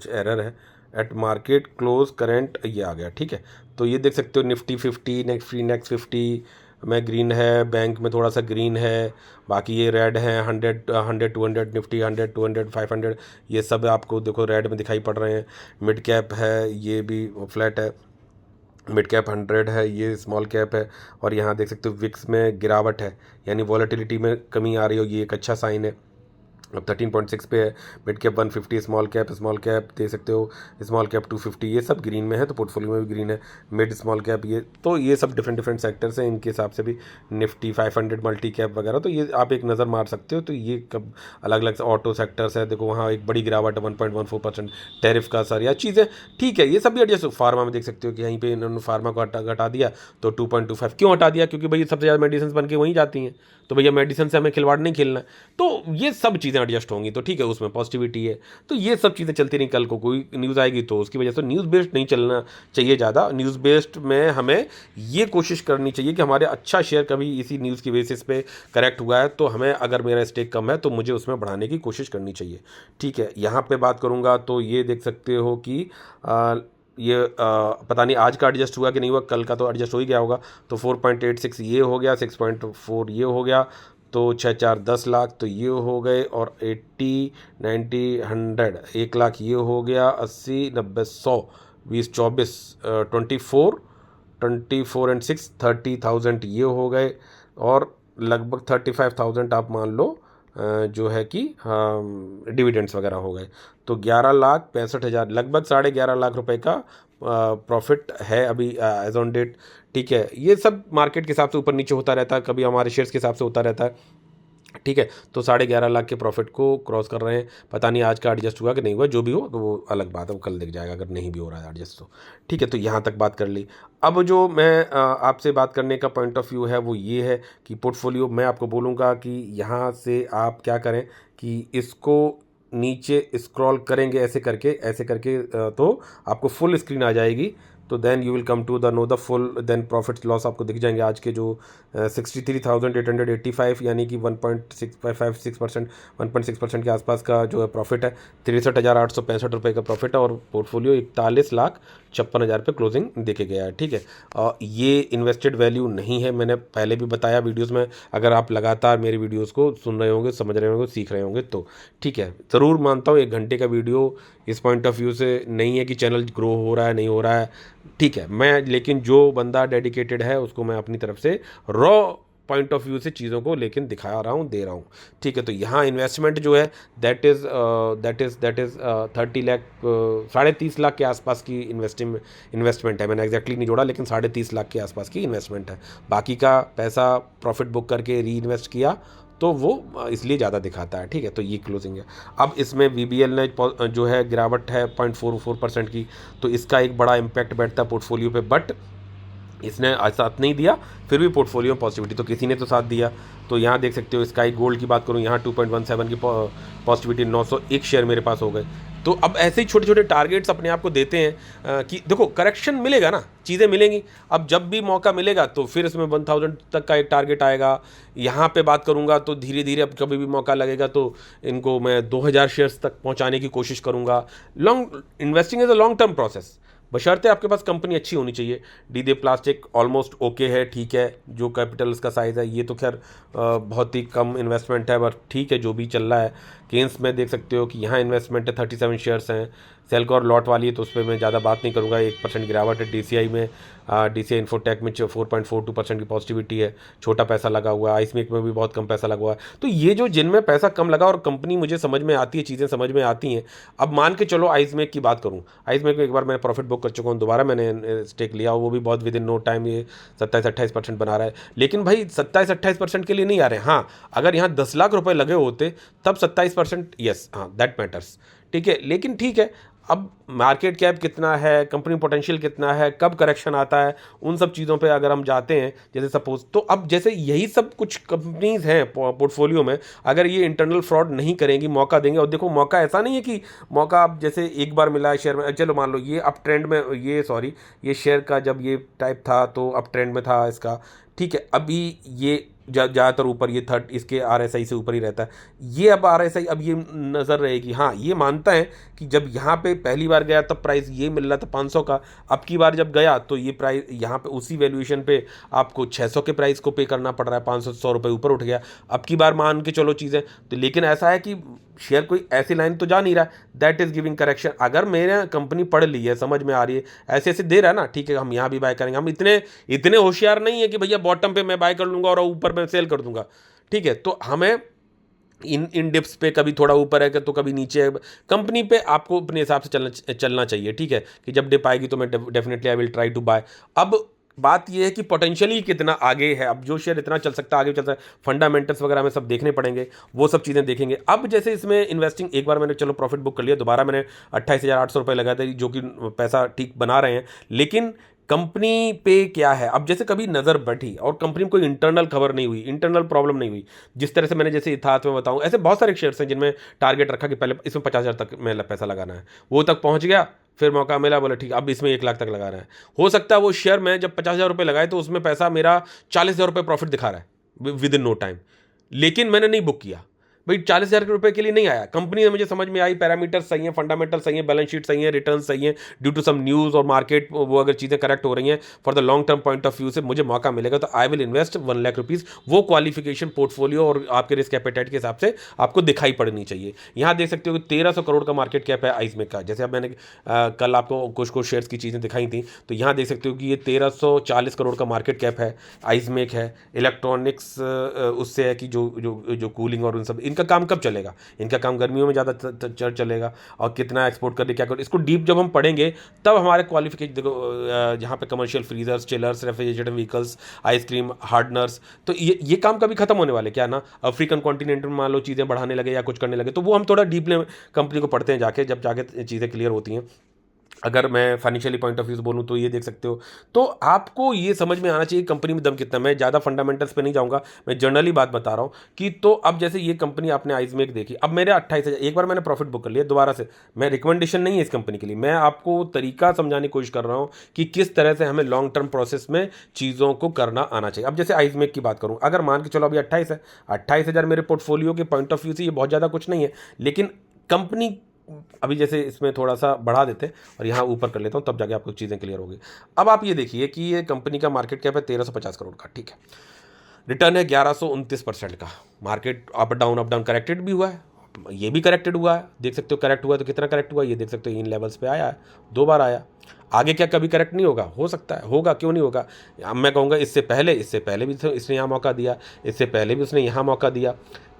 एरर है, एट मार्केट क्लोज करंट ये आ गया, ठीक है। तो ये देख सकते हो निफ्टी 50, नेक्स्ट 50 में ग्रीन है, बैंक में थोड़ा सा ग्रीन है, बाकी ये रेड है, 100 200 निफ्टी 100 200 500 ये सब आपको देखो रेड में दिखाई पड़ रहे हैं। मिड कैप है, ये भी फ्लैट है, मिड कैप 100 है, ये स्मॉल कैप है। और यहाँ देख सकते हो विक्स में गिरावट है, यानी वॉलेटिलिटी में कमी आ रही हो, ये एक अच्छा साइन है। अब 13.6 पे है, मिड कैप 150, स्मॉल कैप दे सकते हो, स्मॉल कैप 250, ये सब ग्रीन में है, तो पोर्टफोलियो में भी ग्रीन है। मिड स्मॉल कैप ये, तो ये सब डिफरेंट सेक्टर्स हैं, इनके हिसाब से भी निफ्टी 500 मल्टी कैप वगैरह, तो ये आप एक नज़र मार सकते हो। तो ये कब अलग अलग ऑटो सेक्टर्स है, देखो वहाँ एक बड़ी गिरावट है 1.14%, टैरिफ का असर या चीज़ें, ठीक है, ये सब भी एडजस्ट। फार्मा में देख सकते हो कि यहीं पर इन्होंने फार्मा को घटा दिया, तो 2.25 क्यों हटा दिया, क्योंकि भाई सबसे ज़्यादा मेडिसिन बन के वहीं जाती हैं, तो भैया मेडिसिन से हमें खिलवाड़ नहीं खेलना है, तो ये सब चीज़ें एडजस्ट होंगी, तो ठीक है, उसमें पॉजिटिविटी है। तो ये सब चीज़ें चलती रही, कल को कोई न्यूज़ आएगी तो उसकी वजह से न्यूज़ बेस्ड नहीं चलना चाहिए ज़्यादा। न्यूज़ बेस्ड में हमें ये कोशिश करनी चाहिए कि हमारे अच्छा शेयर कभी इसी न्यूज़ की बेसिस पे करेक्ट हुआ है, तो हमें अगर मेरा स्टेक कम है तो मुझे उसमें बढ़ाने की कोशिश करनी चाहिए, ठीक है। यहाँ पर बात करूँगा तो ये देख सकते हो कि ये पता नहीं आज का एडजस्ट हुआ कि नहीं हुआ, कल का तो एडजस्ट हो ही गया होगा। तो 4.86 ये हो गया, 6.4 ये हो गया, तो 6 4 10 लाख तो ये हो गए, और 80 90 100 1 लाख ये हो गया, 80 90 100 20 24 24 एंड 6 30,000 ये हो गए, और लगभग 35,000 आप मान लो जो है कि डिविडेंड्स वगैरह हो गए। तो 11,65,000 लगभग 11.5 लाख रुपए का प्रॉफिट है अभी एज ऑन डेट। ठीक है, ये सब मार्केट के हिसाब से ऊपर नीचे होता रहता है, कभी हमारे शेयर्स के हिसाब से होता रहता है। ठीक है, तो 11.5 लाख के प्रॉफिट को क्रॉस कर रहे हैं। पता नहीं आज का एडजस्ट हुआ कि नहीं हुआ, जो भी हो तो वो अलग बात है, वो कल दिख जाएगा अगर नहीं भी हो रहा है एडजस्ट तो। ठीक है, तो यहाँ तक बात कर ली। अब जो मैं आपसे बात करने का पॉइंट ऑफ व्यू है वो ये है कि पोर्टफोलियो मैं आपको बोलूँगा कि यहाँ से आप क्या करें कि इसको नीचे स्क्रॉल करेंगे ऐसे करके तो आपको फुल स्क्रीन आ जाएगी। तो then you will come to the no the full, then profit loss आपको दिख जाएंगे आज के जो 63,885 यानी कि 1.656%, 1.6% के आसपास का जो है प्रॉफिट है। 63,865 रुपये का प्रॉफिट है और पोर्टफोलियो 41,56,000 पे क्लोजिंग देके गया है। ठीक है, ये इन्वेस्टेड वैल्यू नहीं है, मैंने पहले भी बताया वीडियोस में। अगर आप लगातार मेरी वीडियोस को सुन रहे होंगे, समझ रहे होंगे, सीख रहे होंगे तो ठीक है। ज़रूर मानता हूँ 1 घंटे का वीडियो इस पॉइंट ऑफ व्यू से नहीं है कि चैनल ग्रो हो रहा है नहीं हो रहा है। ठीक है, मैं लेकिन जो बंदा डेडिकेटेड है उसको मैं अपनी तरफ से रॉ पॉइंट ऑफ व्यू से चीज़ों को लेकिन दिखा रहा हूँ, दे रहा हूँ। ठीक है, तो यहाँ इन्वेस्टमेंट जो है दैट इज़ 30 लाख 30.5 लाख के आसपास की इन्वेस्टमेंट है। मैंने एग्जैक्टली नहीं जोड़ा, लेकिन 30.5 लाख के आसपास की इन्वेस्टमेंट है। बाकी का पैसा प्रॉफिट बुक करके री इन्वेस्ट किया तो वो इसलिए ज़्यादा दिखाता है। ठीक है, तो ये क्लोजिंग है। अब इसमें वीबीएल ने जो है गिरावट है 0.44% की, तो इसका एक बड़ा इम्पैक्ट बैठता है पोर्टफोलियो पे, बट इसने साथ नहीं दिया, फिर भी पोर्टफोलियो में पॉजिटिविटी तो किसी ने तो साथ दिया। तो यहाँ देख सकते हो स्काई गोल्ड की बात करूँ, यहाँ 2.17 की पॉजिटिविटी, 901 शेयर मेरे पास हो गए। तो अब ऐसे ही छोटे छोटे टारगेट्स अपने आप को देते हैं कि देखो करेक्शन मिलेगा ना, चीज़ें मिलेंगी। अब जब भी मौका मिलेगा तो फिर इसमें 1000 तक का एक टारगेट आएगा। यहाँ पे बात करूँगा तो धीरे धीरे अब कभी भी मौका लगेगा तो इनको मैं 2000 शेयर्स तक पहुँचाने की कोशिश करूँगा। Long investing is a long term process, बशर्ते आपके पास कंपनी अच्छी होनी चाहिए। डी प्लास्टिक ऑलमोस्ट ओके है, ठीक है, जो कैपिटल उसका साइज़ है, ये तो खैर बहुत ही कम इन्वेस्टमेंट है, बट ठीक है जो भी चल रहा है। केन्स में देख सकते हो कि यहाँ इन्वेस्टमेंट है, 37 शेयर्स हैं। सेल्कॉर लॉट वाली है तो उस पर मैं ज़्यादा बात नहीं करूँगा, 1% गिरावट है। डीसीआई में डीसीआई इन्फोटेक में 4.42% की पॉजिटिविटी है, छोटा पैसा लगा हुआ है। आइसमेक में भी बहुत कम पैसा लगा हुआ है। तो ये जो जिनमें पैसा कम लगा और कंपनी मुझे समझ में आती है, चीज़ें समझ में आती हैं। अब मान के चलो आइसमेक की बात करूँ, आइसमेक में एक बार मैंने प्रॉफिट बुक कर चुका हूँ, दोबारा मैंने स्टेक लिया, वो भी बहुत विद इन नो टाइम ये 27-28% बना रहा है। लेकिन भाई 27-28% के लिए नहीं आ रहे। हाँ, अगर यहाँ 10 लाख रुपए लगे होते तब 27%, यस हाँ दैट मैटर्स। ठीक है, लेकिन ठीक है, अब मार्केट कैप कितना है, कंपनी पोटेंशियल कितना है, कब करेक्शन आता है, उन सब चीज़ों पे अगर हम जाते हैं, जैसे सपोज तो अब जैसे यही सब कुछ कंपनीज हैं पोर्टफोलियो में, अगर ये इंटरनल फ्रॉड नहीं करेंगी, मौका देंगे। और देखो मौका ऐसा नहीं है कि मौका अब जैसे एक बार मिला है शेयर में, चलो मान लो ये अप ट्रेंड में, ये शेयर का जब ये टाइप था तो अप ट्रेंड में था इसका। ठीक है, अभी ये ज़्यादातर ऊपर, ये थर्ड इसके आरएसआई से ऊपर ही रहता है। ये अब आरएसआई अब ये नज़र रहेगी, हाँ ये मानता है कि जब यहाँ पे पहली बार गया तब प्राइस ये मिल रहा था 500 का, अब की बार जब गया तो ये प्राइस यहाँ पे उसी वैल्यूएशन पे आपको 600 के प्राइस को पे करना पड़ रहा है, 500 रुपये ऊपर उठ गया। अब की बार मान के चलो चीज़ें तो, लेकिन ऐसा है कि शेयर कोई ऐसी लाइन तो जा नहीं रहा, दैट इज़ गिविंग करेक्शन। अगर मेरे कंपनी पढ़ ली है, समझ में आ रही है, ऐसे ऐसे दे रहा है ना, ठीक है हम यहाँ भी बाय करेंगे। हम इतने होशियार नहीं है कि भैया बॉटम पे मैं बाय कर लूँगा और ऊपर मैं सेल कर दूंगा। ठीक है, तो हमें इन डिप्स पे कभी थोड़ा ऊपर है तो कभी नीचे है, कंपनी पे आपको अपने हिसाब से चलना चाहिए। ठीक है, कि जब डिप आएगी तो मैं definitely I will try to buy. अब बात यह है कि पोटेंशियली कितना आगे है, अब जो शेयर इतना चल सकता है आगे चल सकता है, फंडामेंटल्स वगैरह में सब देखने पड़ेंगे, वो सब चीज़ें देखेंगे। अब जैसे इसमें इन्वेस्टिंग एक बार मैंने चलो प्रॉफिट बुक कर लिया, दोबारा मैंने 28,800 रुपये लगाए थे, जो कि पैसा ठीक बना रहे हैं। लेकिन कंपनी पे क्या है, अब जैसे कभी नज़र बैठी और कंपनी में कोई इंटरनल खबर नहीं हुई, इंटरनल प्रॉब्लम नहीं हुई, जिस तरह से मैंने जैसे इतिहास में बताऊं, ऐसे बहुत सारे शेयर्स हैं जिनमें टारगेट रखा कि पहले इसमें 50,000 तक में पैसा लगाना है, वो तक पहुंच गया, फिर मौका मिला, बोला ठीक अब इसमें 1 लाख तक लगाना है। हो सकता है वो शेयर में जब 50,000 रुपये लगाए तो उसमें पैसा मेरा 40,000 रुपये प्रॉफिट दिखा रहा है विद इन नो टाइम, लेकिन मैंने नहीं बुक किया। भाई 40,000 रुपये के लिए नहीं आया, कंपनी में मुझे समझ में आई, पैरामीटर सही है, फंडामेंटल सही है, बैलेंस शीट सही है, रिटर्न सही है, ड्यू टू सम न्यूज़ और मार्केट वो अगर चीज़ें करेक्ट हो रही हैं, for the long term point of view से मुझे मौका मिलेगा तो I will invest 1 lakh rupees. वो क्वालिफिकेशन पोर्टफोलियो और आपके रिस्क एपेटाइट के हिसाब से आपको दिखाई पड़नी चाहिए। यहाँ देख सकते हो कि 1300 करोड़ का मार्केट कैप है आइसमेक का। जैसे अब मैंने कल आपको कुछ शेयर्स की चीज़ें दिखाई थी, तो यहाँ देख सकते हो कि ये 1340 करोड़ का मार्केट कैप है, आइसमेक है, इलेक्ट्रॉनिक्स उससे है कि जो कूलिंग और उन सब इनका इनका काम कब चलेगा, इनका काम गर्मियों में ज़्यादा चलेगा, और कितना एक्सपोर्ट करने क्या कर, इसको डीप जब हम पढ़ेंगे तब हमारे क्वालिफिकेशन देखो, जहाँ पे commercial freezers, chillers, refrigerator vehicles, ice cream hardeners, तो ये काम कभी खत्म होने वाले क्या ना, अफ्रीकन कॉन्टिनेंट में मान लो चीज़ें बढ़ाने लगे या कुछ करने लगे, तो वो हम थोड़ा डीपली कंपनी को पढ़ते हैं जाके, जब जाके चीज़ें क्लियर होती हैं। अगर मैं फाइनेंशियली पॉइंट ऑफ व्यू से बोलूँ तो ये देख सकते हो। तो आपको ये समझ में आना चाहिए कंपनी में दम कितना। मैं ज़्यादा फंडामेंटल्स पे नहीं जाऊँगा, मैं जनरली बात बता रहा हूँ कि तो अब जैसे ये कंपनी आपने आइसमेक देखी, अब मेरे 28,000, एक बार मैंने प्रॉफिट बुक कर लिया दोबारा से, मैं रिकमेंडेशन नहीं है इस कंपनी के लिए, मैं आपको तरीका समझाने की कोशिश कर रहा हूँ कि किस तरह से हमें लॉन्ग टर्म प्रोसेस में चीज़ों को करना आना चाहिए। अब जैसे आइसमेक की बात करूँ, अगर मान के चलो अभी 28 है, 28,000 मेरे पोर्टफोलियो के पॉइंट ऑफ व्यू से ये बहुत ज़्यादा कुछ नहीं है, लेकिन कंपनी अभी जैसे इसमें थोड़ा सा बढ़ा देते और यहाँ ऊपर कर लेता हूँ, तब जाके आपको चीज़ें क्लियर होगी। अब आप ये देखिए कि ये कंपनी का मार्केट कैप है 1350 करोड़ का, ठीक है, रिटर्न है 1129% का, मार्केट अप डाउन करेक्टेड भी हुआ है, ये भी करेक्टेड हुआ है, देख सकते हो करेक्ट हुआ है तो कितना करेक्ट हुआ, ये देख सकते हो इन लेवल्स पे आया है, 2 बार आया। आगे क्या कभी करेक्ट नहीं होगा? हो सकता है, होगा, क्यों नहीं होगा। अब मैं कहूँगा इससे पहले भी इसने यहाँ मौका दिया, इससे पहले भी उसने यहाँ मौका दिया,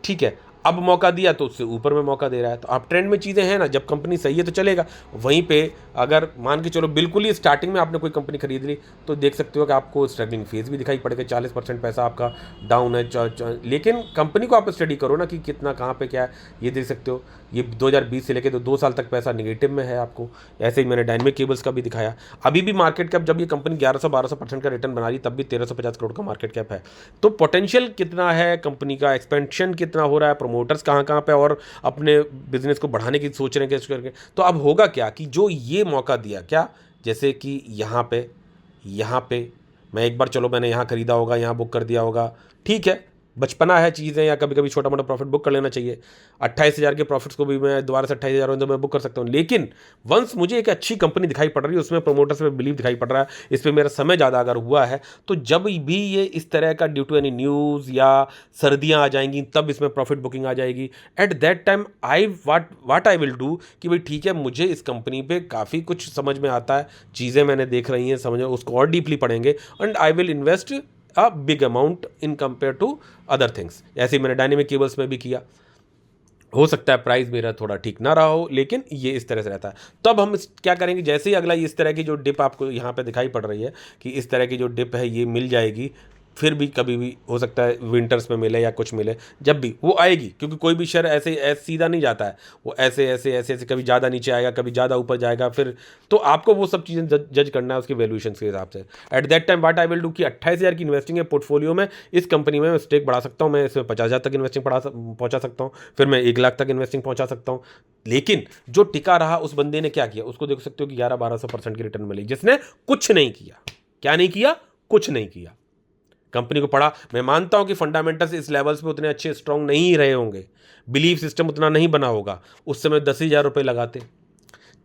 ठीक है, अब मौका दिया तो उससे ऊपर में मौका दे रहा है। तो आप ट्रेंड में चीज़ें हैं ना, जब कंपनी सही है तो चलेगा। वहीं पे अगर मान के चलो बिल्कुल ही स्टार्टिंग में आपने कोई कंपनी खरीद ली, तो देख सकते हो कि आपको स्ट्रगलिंग फेज भी दिखाई पड़ेगा, 40% पैसा आपका डाउन है। लेकिन कंपनी को आप स्टडी करो ना कि कितना कहाँ पे क्या है, ये देख सकते हो ये 2020 से लेकर तो 2 साल तक पैसा निगेटिव में है आपको। ऐसे ही मैंने डायनेमिक केबल्स का भी दिखाया। अभी भी मार्केट कैप, जब ये कंपनी 1100-1200% का रिटर्न बना रही, तब भी 1350 करोड़ का मार्केट कैप है। तो पोटेंशियल कितना है कंपनी का, एक्सपेंशन कितना हो रहा है, प्रमोटर्स कहाँ कहाँ पे और अपने बिजनेस को बढ़ाने की सोच रहे हैं कैसे करके। तो अब होगा क्या कि जो ये मौका दिया क्या, जैसे कि यहाँ पे मैं एक बार, चलो मैंने यहाँ खरीदा होगा, यहाँ बुक कर दिया होगा, ठीक है, बचपना है चीज़ें, या कभी कभी छोटा मोटा प्रॉफिट बुक कर लेना चाहिए। 28,000 के प्रॉफिट्स को भी मैं दोबारा से 28,000 में तो मैं बुक कर सकता हूँ। लेकिन वंस मुझे एक अच्छी कंपनी दिखाई पड़ रही है, उसमें प्रोमोटर्स में बिलीव दिखाई पड़ रहा है, इस पर मेरा समय ज़्यादा अगर हुआ है, तो जब भी ये इस तरह का ड्यू टू एनी न्यूज़ या सर्दियाँ आ जाएंगी, तब इसमें प्रॉफिट बुकिंग आ जाएगी। Eight that time what I will do कि भाई ठीक है, मुझे इस कंपनी पे काफ़ी कुछ समझ में आता है, चीज़ें मैंने देख रही हैं, समझ उसको और डीपली पढ़ेंगे, and I will invest a big amount in compare to other things. ऐसे ही मैंने डायनेमिक केबल्स में भी किया। हो सकता है प्राइस मेरा थोड़ा ठीक ना रहा हो, लेकिन ये इस तरह से रहता है। तब हम क्या करेंगे, जैसे ही अगला इस तरह की जो डिप आपको यहाँ पे दिखाई पड़ रही है कि इस तरह की जो डिप है ये मिल जाएगी, फिर भी कभी भी हो सकता है विंटर्स में मिले या कुछ मिले, जब भी वो आएगी, क्योंकि कोई भी शेयर ऐसे सीधा नहीं जाता है, वो ऐसे कभी ज़्यादा नीचे आएगा, कभी ज़्यादा ऊपर जाएगा, फिर तो आपको वो सब चीज़ें जज करना है उसके वैल्यूएशन के हिसाब से। Eight that time what I will do कि 28,000 की इन्वेस्टिंग है पोर्टफोलियो में, इस कंपनी में मैं स्टेक बढ़ा सकता हूँ, मैं इसमें 50,000 तक इन्वेस्टिंग पहुँचा सकता हूँ, फिर मैं 1 लाख तक इन्वेस्टिंग पहुँचा सकता हूँ। लेकिन जो टिका रहा उस बंदे ने क्या किया, उसको देख सकते हो कि 1100-1200% की रिटर्न मिली, जिसने कुछ नहीं किया। क्या नहीं किया? कुछ नहीं किया। कंपनी को पढ़ा। मैं मानता हूं कि फंडामेंटल्स इस लेवल्स पे उतने अच्छे स्ट्रांग नहीं रहे होंगे, बिलीफ सिस्टम उतना नहीं बना होगा, उस समय 10,000 रुपये लगाते,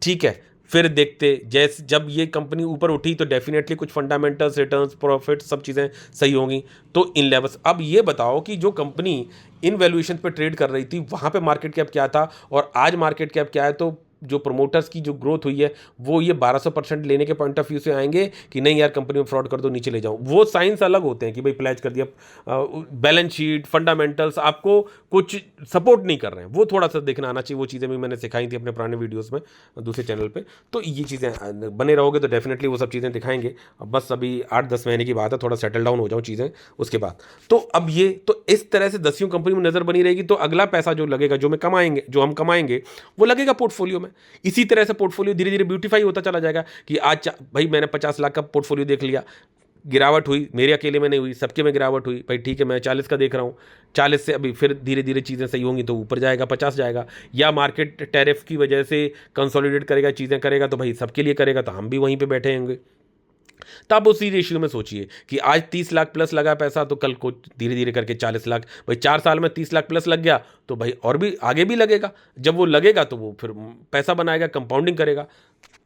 ठीक है, फिर देखते जैसे जब ये कंपनी ऊपर उठी तो डेफिनेटली कुछ फंडामेंटल्स, रिटर्न्स, प्रॉफिट, सब चीज़ें सही होंगी। तो इन लेवल्स, अब ये बताओ कि जो कंपनी इन वैल्यूएशन पे ट्रेड कर रही थी वहाँ पे मार्केट कैप क्या था और आज मार्केट कैप क्या है, तो जो प्रमोटर्स की जो ग्रोथ हुई है वो ये 1200% लेने के पॉइंट ऑफ व्यू से आएंगे कि नहीं यार कंपनी में फ्रॉड कर दो, नीचे ले जाऊं। वो साइंस अलग होते हैं कि भाई प्लेज कर दिया, बैलेंस शीट, फंडामेंटल्स आपको कुछ सपोर्ट नहीं कर रहे हैं, वो थोड़ा सा देखना आना चाहिए। वो चीज़ें भी मैंने सिखाई थी अपने पुराने वीडियोज़ में दूसरे चैनल पर। तो ये चीज़ें बने रहोगे तो डेफिनेटली वो सब चीज़ें दिखाएंगे। अब बस अभी 8-10 महीने की बात है, थोड़ा सेटल डाउन हो जाऊँ चीज़ें उसके बाद। तो अब ये तो इस तरह से 10 कंपनी में नज़र बनी रहेगी, तो अगला पैसा जो लगेगा, जो हम कमाएंगे वो लगेगा पोर्टफोलियो में। इसी तरह से पोर्टफोलियो धीरे धीरे ब्यूटीफाई होता चला जाएगा कि आज भाई मैंने 50 लाख का पोर्टफोलियो देख लिया, गिरावट हुई, मेरे अकेले में नहीं हुई, सबके में गिरावट हुई, भाई ठीक है मैं 40 का देख रहा हूँ, 40 से अभी फिर धीरे धीरे चीज़ें सही होंगी तो ऊपर जाएगा, 50 जाएगा, या मार्केट टैरिफ की वजह से कंसोलिडेट करेगा, चीज़ें करेगा, तो भाई सबके लिए करेगा, तो हम भी वहीं पर बैठे होंगे। तो आप उसी रेशियो में सोचिए कि आज 30 लाख प्लस लगा पैसा, तो कल को धीरे धीरे करके 40 लाख, भाई 4 साल में 30 लाख प्लस लग गया, तो भाई और भी आगे भी लगेगा। जब वो लगेगा तो वो फिर पैसा बनाएगा, कंपाउंडिंग करेगा।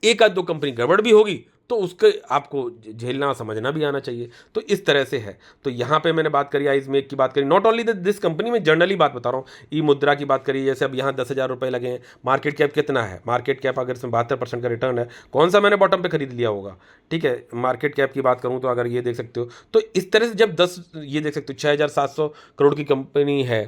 एक आध दो कंपनी गड़बड़ भी होगी तो उसके आपको झेलना समझना भी आना चाहिए। तो इस तरह से है। तो यहाँ पे मैंने बात करी आइसमेक की, बात करी, नॉट ओनली दिस कंपनी में जनरली बात बता रहा हूँ। ई मुद्रा की बात करी, जैसे अब यहाँ 10,000 रुपये लगे हैं, मार्केट कैप कितना है, मार्केट कैप अगर इसमें 72% का रिटर्न है, कौन सा मैंने बॉटम पे खरीद लिया होगा, ठीक है। मार्केट कैप की बात करूँ तो अगर ये देख सकते हो, तो इस तरह से जब 10 ये देख सकते हो 6,700 करोड़ की कंपनी है,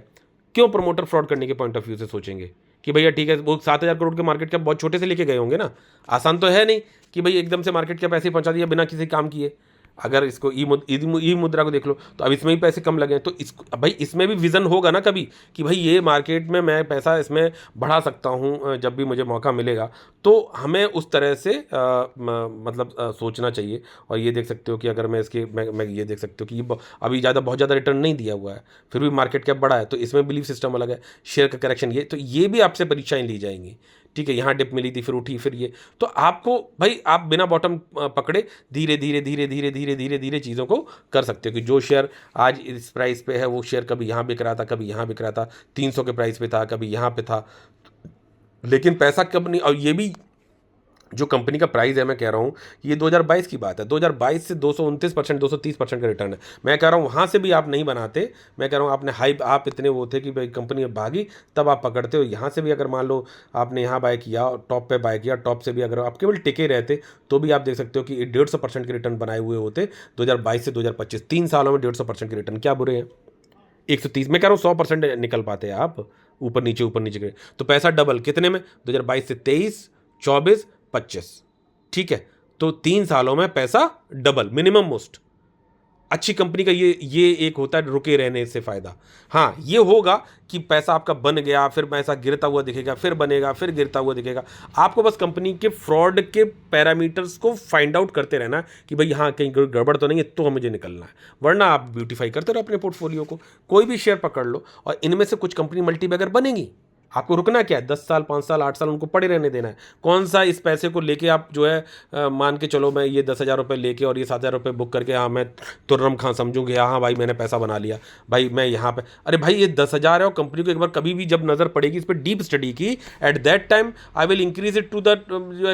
क्यों प्रमोटर फ्रॉड करने के पॉइंट ऑफ व्यू से सोचेंगे कि भैया ठीक है, वो 7,000 करोड़ के मार्केट कैप बहुत छोटे से लेके गए होंगे ना। आसान तो है नहीं कि भाई एकदम से मार्केट कैप ऐसे ही पहुंचा दिया बिना किसी काम किए। अगर इसको ई मुद्रा को देख लो तो अब इसमें ही पैसे कम लगे हैं, तो इसको अब भाई इसमें भी विजन होगा ना कभी कि भाई ये मार्केट में मैं पैसा इसमें बढ़ा सकता हूँ जब भी मुझे मौका मिलेगा। तो हमें उस तरह से मतलब सोचना चाहिए। और ये देख सकते हो कि अगर मैं इसके मैं ये देख सकते हो कि ये अभी बहुत ज़्यादा रिटर्न नहीं दिया हुआ है, फिर भी मार्केट कैप बढ़ा है, तो इसमें बिलीफ सिस्टम अलग है, शेयर का करेक्शन ये, तो ये भी आपसे परीक्षाएं ली जाएंगी। ठीक है, यहाँ डिप मिली थी फिर उठी फिर ये, तो आपको भाई आप बिना बॉटम पकड़े धीरे धीरे धीरे धीरे धीरे धीरे धीरे चीज़ों को कर सकते हो कि जो शेयर आज इस प्राइस पे है वो शेयर कभी यहाँ बिक रहा था, कभी यहाँ बिक रहा था, 300 के प्राइस पे था, कभी यहाँ पे था, लेकिन पैसा कब नहीं। और ये भी जो कंपनी का प्राइस है, मैं कह रहा हूँ ये 2022 की बात है, 2022 से 229% 230% का रिटर्न है। मैं कह रहा हूँ वहाँ से भी आप नहीं बनाते, मैं कह रहा हूँ आपने हाइप, आप इतने वो थे कि भाई कंपनी भागी तब आप पकड़ते हो। यहाँ से भी अगर मान लो आपने यहाँ बाय किया, टॉप पे बाय किया, टॉप से भी अगर आप केवल टिके रहते तो भी आप देख सकते हो कि 150% के रिटर्न बनाए हुए होते 2022 से 2025, 3 सालों में 150% के रिटर्न क्या बुरे हैं। 130, मैं कह रहा हूँ 100% निकल पाते हैं आप, ऊपर नीचे के, तो पैसा डबल कितने में, 2022 से 23, 24, 25। ठीक है, तो 3 सालों में पैसा डबल मिनिमम मोस्ट। अच्छी कंपनी का ये एक होता है रुके रहने से फायदा। हाँ, ये होगा कि पैसा आपका बन गया, फिर पैसा गिरता हुआ दिखेगा, फिर बनेगा, फिर गिरता हुआ दिखेगा। आपको बस कंपनी के फ्रॉड के पैरामीटर्स को फाइंड आउट करते रहना कि भाई हाँ कहीं गड़बड़ तो नहीं है, तो मुझे निकलना है, वरना आप ब्यूटीफाई करते रहो अपने पोर्टफोलियो को। कोई भी शेयर पकड़ लो और इनमें से कुछ कंपनी मल्टीबैगर बनेगी, आपको रुकना क्या है, 10 साल 5 साल 8 साल उनको पड़े रहने देना है। कौन सा इस पैसे को लेके आप जो है मान के चलो मैं ये 10,000 रुपये लेके और ये 7,000 रुपये बुक करके हाँ मैं तुर्रम खां समझूंगी, हाँ भाई मैंने पैसा बना लिया, भाई मैं यहाँ पे, अरे भाई ये 10,000 है और कंपनी को एक बार कभी भी जब नज़र पड़ेगी इस पर डीप स्टडी की, at that time I will increase it to the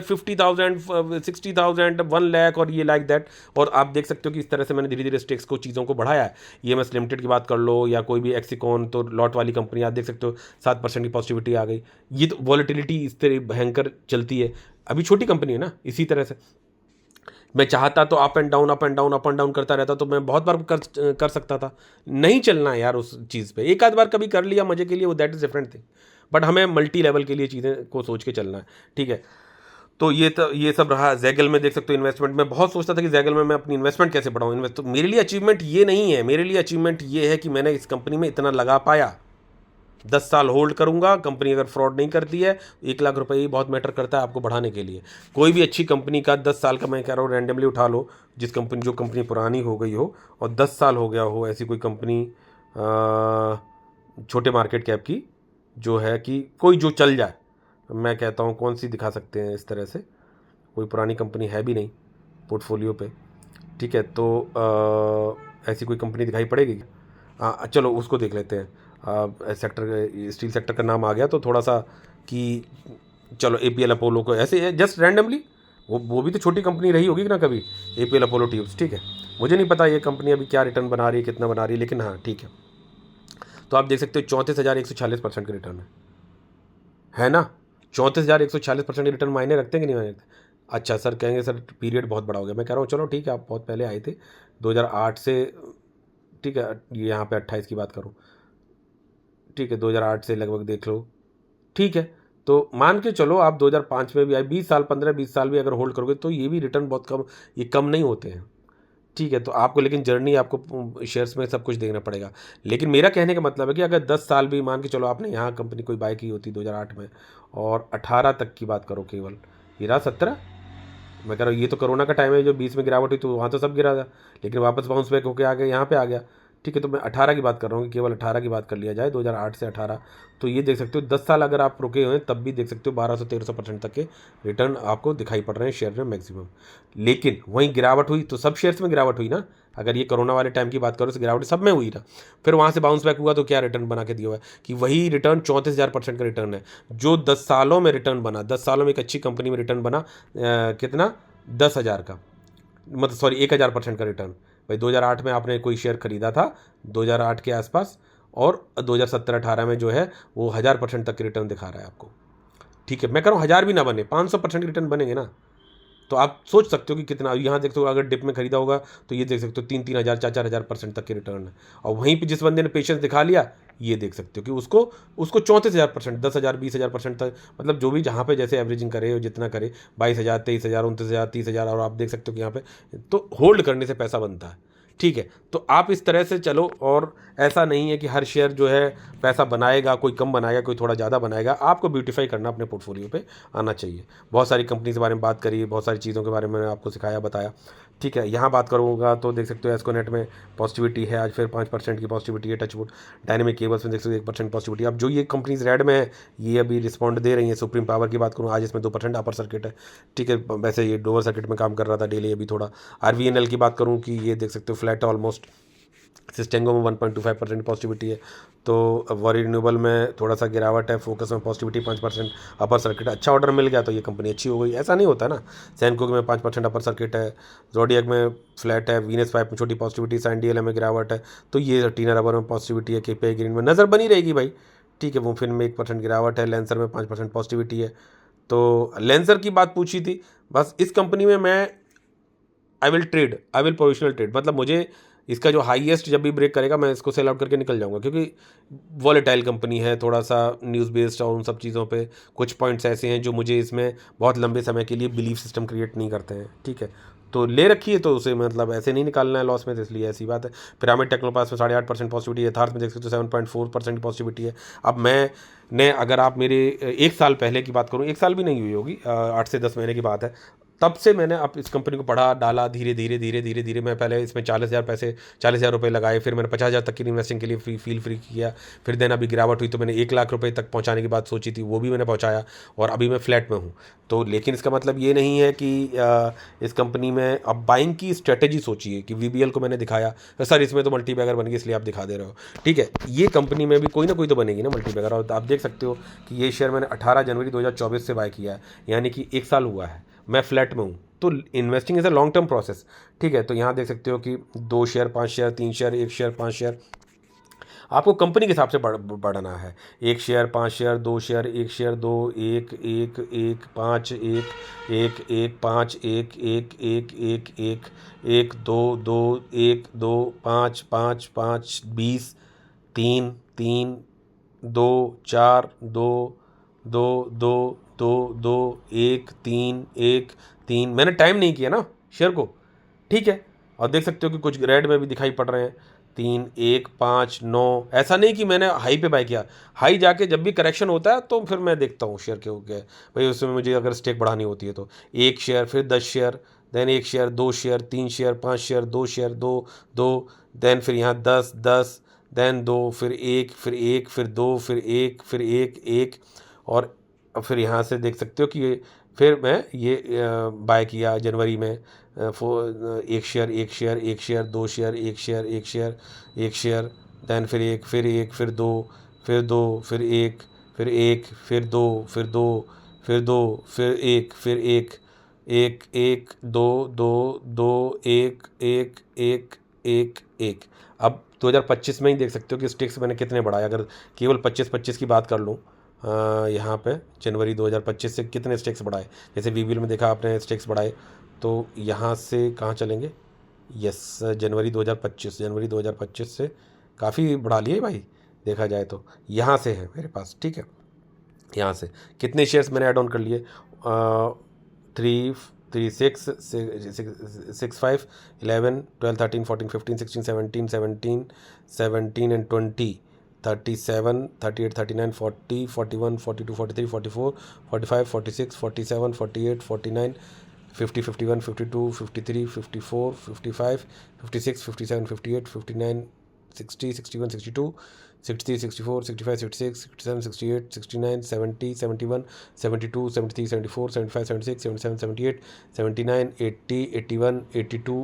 50,000 60,000 1 lakh और ये लाइक दैट। और आप देख सकते हो कि इस तरह से मैंने धीरे धीरे स्टेक्स को चीज़ों को बढ़ाया है। ये एस लिमिटेड की बात कर लो या कोई भी एक्सिकॉन, तो लॉट वाली कंपनी आप देख सकते हो 7% की पॉजिटिविटी आ गई। ये तो वॉलेटिलिटी इस तरह भयंकर चलती है, अभी छोटी कंपनी है ना। इसी तरह से मैं चाहता तो up and down up and down up and down करता रहता, तो मैं बहुत बार कर सकता था। नहीं चलना है यार उस चीज़ पे, एक आध बार कभी कर लिया मजे के लिए, वो that is different thing, but हमें मल्टी लेवल के लिए चीज़ें को सोच के चलना है। ठीक है, तो ये सब रहा। जैगल में देख सकते हो इन्वेस्टमेंट, मैं बहुत सोचता था कि जैगल में मैं अपनी इन्वेस्टमेंट कैसे बढ़ाऊँ। तो मेरे लिए अचीवमेंट ये नहीं है, मेरे लिए अचीवमेंट ये है कि मैंने इस कंपनी में इतना लगा पाया। 10 साल होल्ड करूंगा, कंपनी अगर फ्रॉड नहीं करती है, 1 लाख रुपए ही बहुत मैटर करता है आपको बढ़ाने के लिए। कोई भी अच्छी कंपनी का 10 साल का, मैं कह रहा हूँ रैंडमली उठा लो, जो कंपनी पुरानी हो गई हो और 10 साल हो गया हो, ऐसी कोई कंपनी छोटे मार्केट कैप की जो है कि कोई जो चल जाए, मैं कहता हूँ कौन सी दिखा सकते हैं इस तरह से, कोई पुरानी कंपनी है भी नहीं पोर्टफोलियो पे। ठीक है, तो ऐसी कोई कंपनी दिखाई पड़ेगी? चलो उसको देख लेते हैं। सेक्टर, स्टील सेक्टर का नाम आ गया तो थोड़ा सा कि चलो APL अपोलो को ऐसे है जस्ट रैंडमली, वो भी तो छोटी कंपनी रही होगी ना कभी, APL अपोलो ट्यूब्स। ठीक है, मुझे नहीं पता ये कंपनी अभी क्या रिटर्न बना रही है, कितना बना रही है, लेकिन हाँ ठीक है। तो आप देख सकते हो 34,146% का रिटर्न है ना। 34,146% रिटर्न मायने रखते हैं कि नहीं मायने रखते? अच्छा सर कहेंगे सर पीरियड बहुत बड़ा हो गया, मैं कह रहा हूँ चलो ठीक है, आप बहुत पहले आए थे 2008 से, ठीक है ये यहाँ पे 28 की बात करूँ, ठीक है 2008 से लगभग देख लो। ठीक है, तो मान के चलो आप 2005 में भी आए, 20 साल 15-20 साल भी अगर होल्ड करोगे तो ये भी रिटर्न बहुत कम, ये कम नहीं होते हैं। ठीक है, तो आपको लेकिन जर्नी आपको शेयर्स में सब कुछ देखना पड़ेगा। लेकिन मेरा कहने का मतलब है कि अगर 10 साल भी मान के चलो आपने यहाँ कंपनी कोई बाय की होती 2008 में और 18 तक की बात करो केवल, ये रहा 17, मैं कह रहा हूँ ये तो कोरोना का टाइम है जो 20 में गिरावट हुई तो वहाँ तो सब गिरा था, लेकिन वापस बाउंस बैक होकर आ गया, यहाँ पे आ गया। ठीक है, तो मैं 18 की बात कर रहा हूँ कि केवल 18 की बात कर लिया जाए, 2008 से 18, तो ये देख सकते हो 10 साल अगर आप रुके हुए हैं तब भी देख सकते हो 1200-1300% तक के रिटर्न आपको दिखाई पड़ रहे हैं शेयर में मैक्सिमम। लेकिन वहीं गिरावट हुई तो सब शेयर्स में गिरावट हुई ना, अगर ये कोरोना वाले टाइम की बात करो तो गिरावट सब में हुई ना। फिर वहाँ से बाउंस बैक हुआ तो क्या रिटर्न बना के दिया हुआ है कि वही रिटर्न 34,000% का रिटर्न है जो 10 सालों में रिटर्न बना। 10 सालों में एक अच्छी कंपनी में रिटर्न बना कितना, 10,000 का, मतलब सॉरी 1,000% का रिटर्न। भाई 2008 में आपने कोई शेयर खरीदा था 2008 के आसपास, और 2017-18 में जो है वो 1,000% तक रिटर्न दिखा रहा है आपको। ठीक है, मैं कह रहा हूँ 1,000 भी ना बने, 500% रिटर्न बनेंगे ना, तो आप सोच सकते हो कि कितना, यहाँ देख सकते हो अगर डिप में खरीदा होगा तो ये देख सकते हो 3,000 4,000 तक के रिटर्न है। और वहीं पे जिस बंदे ने पेशेंस दिखा लिया, ये देख सकते हो कि उसको उसको 34,000%, 10,000 20,000% तक, मतलब जो भी जहाँ पे जैसे एवरेजिंग करे और जितना करे, 22,000 23,000 29,000 30,000, और आप देख सकते हो कि यहाँ पे तो होल्ड करने से पैसा बनता है। ठीक है, तो आप इस तरह से चलो, और ऐसा नहीं है कि हर शेयर जो है पैसा बनाएगा, कोई कम बनाएगा कोई थोड़ा ज़्यादा बनाएगा, आपको ब्यूटीफाई करना अपने पोर्टफोलियो पे आना चाहिए। बहुत सारी कंपनी के बारे में बात करी, बहुत सारी चीज़ों के बारे में मैंने आपको सिखाया बताया। ठीक है, यहाँ बात करूँगा तो देख सकते हो एस्कोनेट में पॉजिटिविटी है, आज फिर 5% की पॉजिटिविटी है, टचवुड। डायनेमिक केबल्स में देख सकते हो 1% पॉजिटिविटी। अब जो ये कंपनीज रेड में है, ये अभी रिस्पॉन्ड दे रही हैं। सुप्रीम पावर की बात करूँ, आज इसमें 2% अपर सर्किट है। ठीक है, वैसे ये लोअर सर्किट में काम कर रहा था डेली, अभी थोड़ा। RVNL की बात करूँ कि ये देख सकते हो फ्लैट ऑलमोस्ट। सिस्टेंगो में 1.25% पॉजिटिविटी है। तो वरी रिन्यूएबल में थोड़ा सा गिरावट है, फोकस में पॉजिटिविटी 5%, अपर सर्किट। अच्छा ऑर्डर मिल गया तो ये कंपनी अच्छी हो गई, ऐसा नहीं होता ना। सैनकोक में 5% अपर सर्किट है, जोडियक में फ्लैट है, वीनस 5 में छोटी पॉजिटिविटी, SANDL में गिरावट है। तो ये टीना रबर में पॉजिटिविटी है, KPI ग्रीन में नज़र बनी रहेगी भाई। ठीक है, वो फिर में 1% गिरावट है, लेंसर में 5% पॉजिटिविटी है। तो लेंसर की बात पूछी थी, बस इस कंपनी में मैं आई विल प्रोविजनल ट्रेड, मतलब मुझे इसका जो हाईएस्ट जब भी ब्रेक करेगा मैं इसको सेल आउट करके निकल जाऊंगा, क्योंकि वॉलेटाइल कंपनी है, थोड़ा सा न्यूज़ बेस्ड, और उन सब चीज़ों पे कुछ पॉइंट्स ऐसे हैं जो मुझे इसमें बहुत लंबे समय के लिए बिलीफ सिस्टम क्रिएट नहीं करते हैं। ठीक है, तो ले रखी है तो उसे मतलब ऐसे नहीं निकालना है लॉस में, तो इसलिए ऐसी बात है। पिरामिड टेक्नोपास में 8.5% पॉजिटिविटी है, थार्स में देख सकते हो 7.4% पॉजिटिविटी है। अब मैंने अगर आप मेरे 1 साल पहले की बात करूँ, 1 साल भी नहीं हुई होगी, 8 से 10 महीने की बात है, तब से मैंने अब इस कंपनी को पढ़ा डाला, धीरे धीरे धीरे धीरे धीरे। मैं पहले इसमें 40,000 रुपये लगाए, फिर मैंने 50,000 तक की इन्वेस्टिंग के लिए फ्री किया। फिर देन अभी गिरावट हुई तो मैंने 1 लाख रुपये तक पहुंचाने की बात सोची थी, वो भी मैंने पहुंचाया, और अभी मैं फ्लैट में हूँ। तो लेकिन इसका मतलब ये नहीं है कि इस कंपनी में अब बाइंग की स्ट्रेटेजी सोचिए कि VBL को मैंने दिखाया, सर इसमें तो मल्टी बैगर बन गई इसलिए आप दिखा दे रहे हो। ठीक है, ये कंपनी में भी कोई ना कोई तो बनेगी ना मल्टी बैगर। और आप देख सकते हो कि ये शेयर मैंने 18 जनवरी 2024 से बाय किया है, यानी कि 1 साल हुआ है, मैं फ्लैट में हूँ। तो investing is a long term process. ठीक है, तो यहाँ देख सकते हो कि 2 share 5 share 3 share 1 share 5 share, आपको कंपनी के हिसाब से बढ़ाना है। 1 शेयर 5 शेयर 2 शेयर 1 शेयर 2 1 1 1 5 1 1 1 5 1 1 1 1 1 1 2 2 1 2 5 5 5 20 3 3 2 4 2 2 2 2 2 1 3 1 3। मैंने टाइम नहीं किया ना शेयर को। ठीक है, और देख सकते हो कि कुछ रेड में भी दिखाई पड़ रहे हैं, 3 1 5 9। ऐसा नहीं कि मैंने हाई पे बाय किया, हाई जाके जब भी करेक्शन होता है तो फिर मैं देखता हूँ शेयर के हो गया भाई, उसमें मुझे अगर स्टेक बढ़ानी होती है तो 1 शेयर फिर 10 share, then 1 share 2 share 3 share 5 share 2 share 2 2, then फिर यहाँ 10 10, देन 2 फिर 1 फिर 1 फिर 2 फिर 1 फिर 1 1, और फिर यहाँ से देख सकते हो कि फिर मैं ये बाय किया जनवरी में। 1 share 1 share 1 share 2 share 1 share 1 share 1 share, then फिर 1 फिर 1 फिर 2 फिर 2 फिर 1 फिर 1 फिर 2 फिर 2 फिर 2 फिर 1 फिर 1 1 1 2 2 2 1 1 1 1 1। अब 2025 में ही देख सकते हो कि स्टेक्स मैंने कितने बढ़ाए, अगर केवल 25 की बात कर लूँ, यहाँ पे जनवरी 2025 से कितने स्टेक्स बढ़ाए। जैसे VBL में देखा आपने स्टेक्स बढ़ाए, तो यहाँ से कहाँ चलेंगे, यस जनवरी 2025 से काफ़ी बढ़ा लिए भाई, देखा जाए तो यहाँ से है मेरे पास। ठीक है, यहाँ से कितने शेयर्स मैंने ऐड ऑन कर लिए, 3 3 6 6 5 11 12 13 14 15 16 17 17 17 and 20 37 38 39 40 41 42 43 44 45 46 47 48 49 50 51 52 53 54 55 56 57 58 59 60 61 62 63 64 65 66 67 68 69 70 71 72 73 74 75 76 77 78 79 80 81 82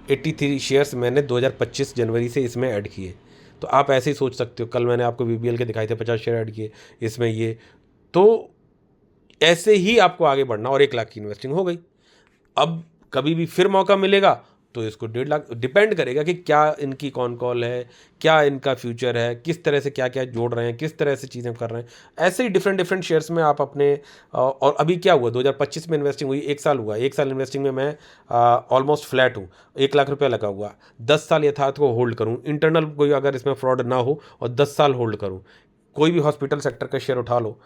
83 शेयर्स मैंने 2025 जनवरी से इसमें ऐड किए। तो आप ऐसे ही सोच सकते हो, कल मैंने आपको VBL के दिखाए थे 50 शेयर ऐड किए इसमें ये, तो ऐसे ही आपको आगे बढ़ना, और 1 लाख की इन्वेस्टिंग हो गई। अब कभी भी फिर मौका मिलेगा तो इसको 1.5 लाख डिपेंड करेगा कि क्या इनकी कौन कॉल है, क्या इनका फ्यूचर है, किस तरह से क्या क्या जोड़ रहे हैं, किस तरह से चीज़ें कर रहे हैं। ऐसे ही डिफरेंट डिफरेंट शेयर्स में आप अपने और अभी क्या हुआ 2025 में इन्वेस्टिंग हुई, 1 साल हुआ, 1 साल इन्वेस्टिंग में मैं ऑलमोस्ट फ्लैट हूँ, 1 लाख रुपया लगा हुआ। 10 साल यथार्थ को होल्ड करूँ, इंटरनल कोई अगर इसमें फ्रॉड ना हो, और 10 साल होल्ड करूँ। कोई भी हॉस्पिटल सेक्टर का शेयर उठा लो,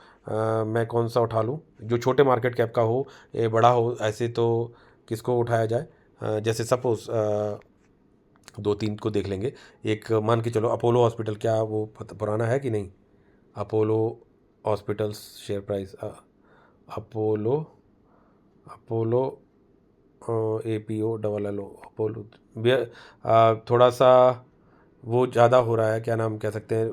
मैं कौन सा उठा लूँ जो छोटे मार्केट कैप का हो, ये बड़ा हो, ऐसे तो किसको उठाया जाए। जैसे सपोज 2-3 को देख लेंगे। एक मान के चलो अपोलो हॉस्पिटल, क्या वो पुराना है कि नहीं? Apollo hospitals share price, Apollo Apollo APO double LO Apollo, थोड़ा सा वो ज़्यादा हो रहा है, क्या नाम कह सकते हैं,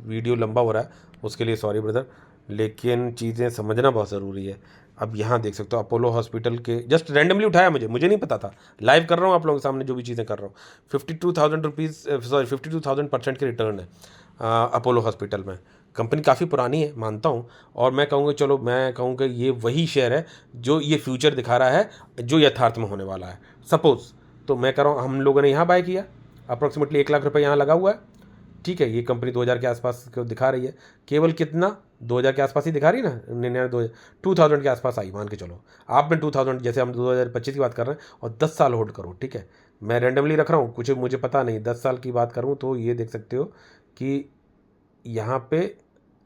वीडियो लंबा हो रहा है, उसके लिए सॉरी ब्रदर, लेकिन चीज़ें समझना बहुत ज़रूरी है। अब यहाँ देख सकते हो अपोलो हॉस्पिटल के, जस्ट रैंडमली उठाया, मुझे नहीं पता था, लाइव कर रहा हूँ आप लोगों के सामने जो भी चीज़ें कर रहा हूँ। 52,000 रुपीज़, सॉरी 52,000% के रिटर्न है अपोलो हॉस्पिटल में। कंपनी काफ़ी पुरानी है, मानता हूँ, और मैं कहूँगा, चलो मैं कहूँगा ये वही शेयर है जो ये फ्यूचर दिखा रहा है, जो यथार्थ में होने वाला है। सपोज तो मैं कह रहा हूँ, हम लोगों ने यहाँ बाय किया, अप्रॉक्सीमेटली 1 लाख रुपये यहाँ लगा हुआ है, ठीक है। ये कंपनी 2000 के आसपास को दिखा रही है, केवल कितना 2000 के आसपास ही दिखा रही है ना, 2000 के आसपास आई, मान के चलो। आप में 2000, जैसे हम 2025 की बात कर रहे हैं, और 10 साल होल्ड करो, ठीक है। मैं रैंडमली रख रहा हूँ, कुछ मुझे पता नहीं, 10 साल की बात करूँ तो ये देख सकते हो कि यहाँ पे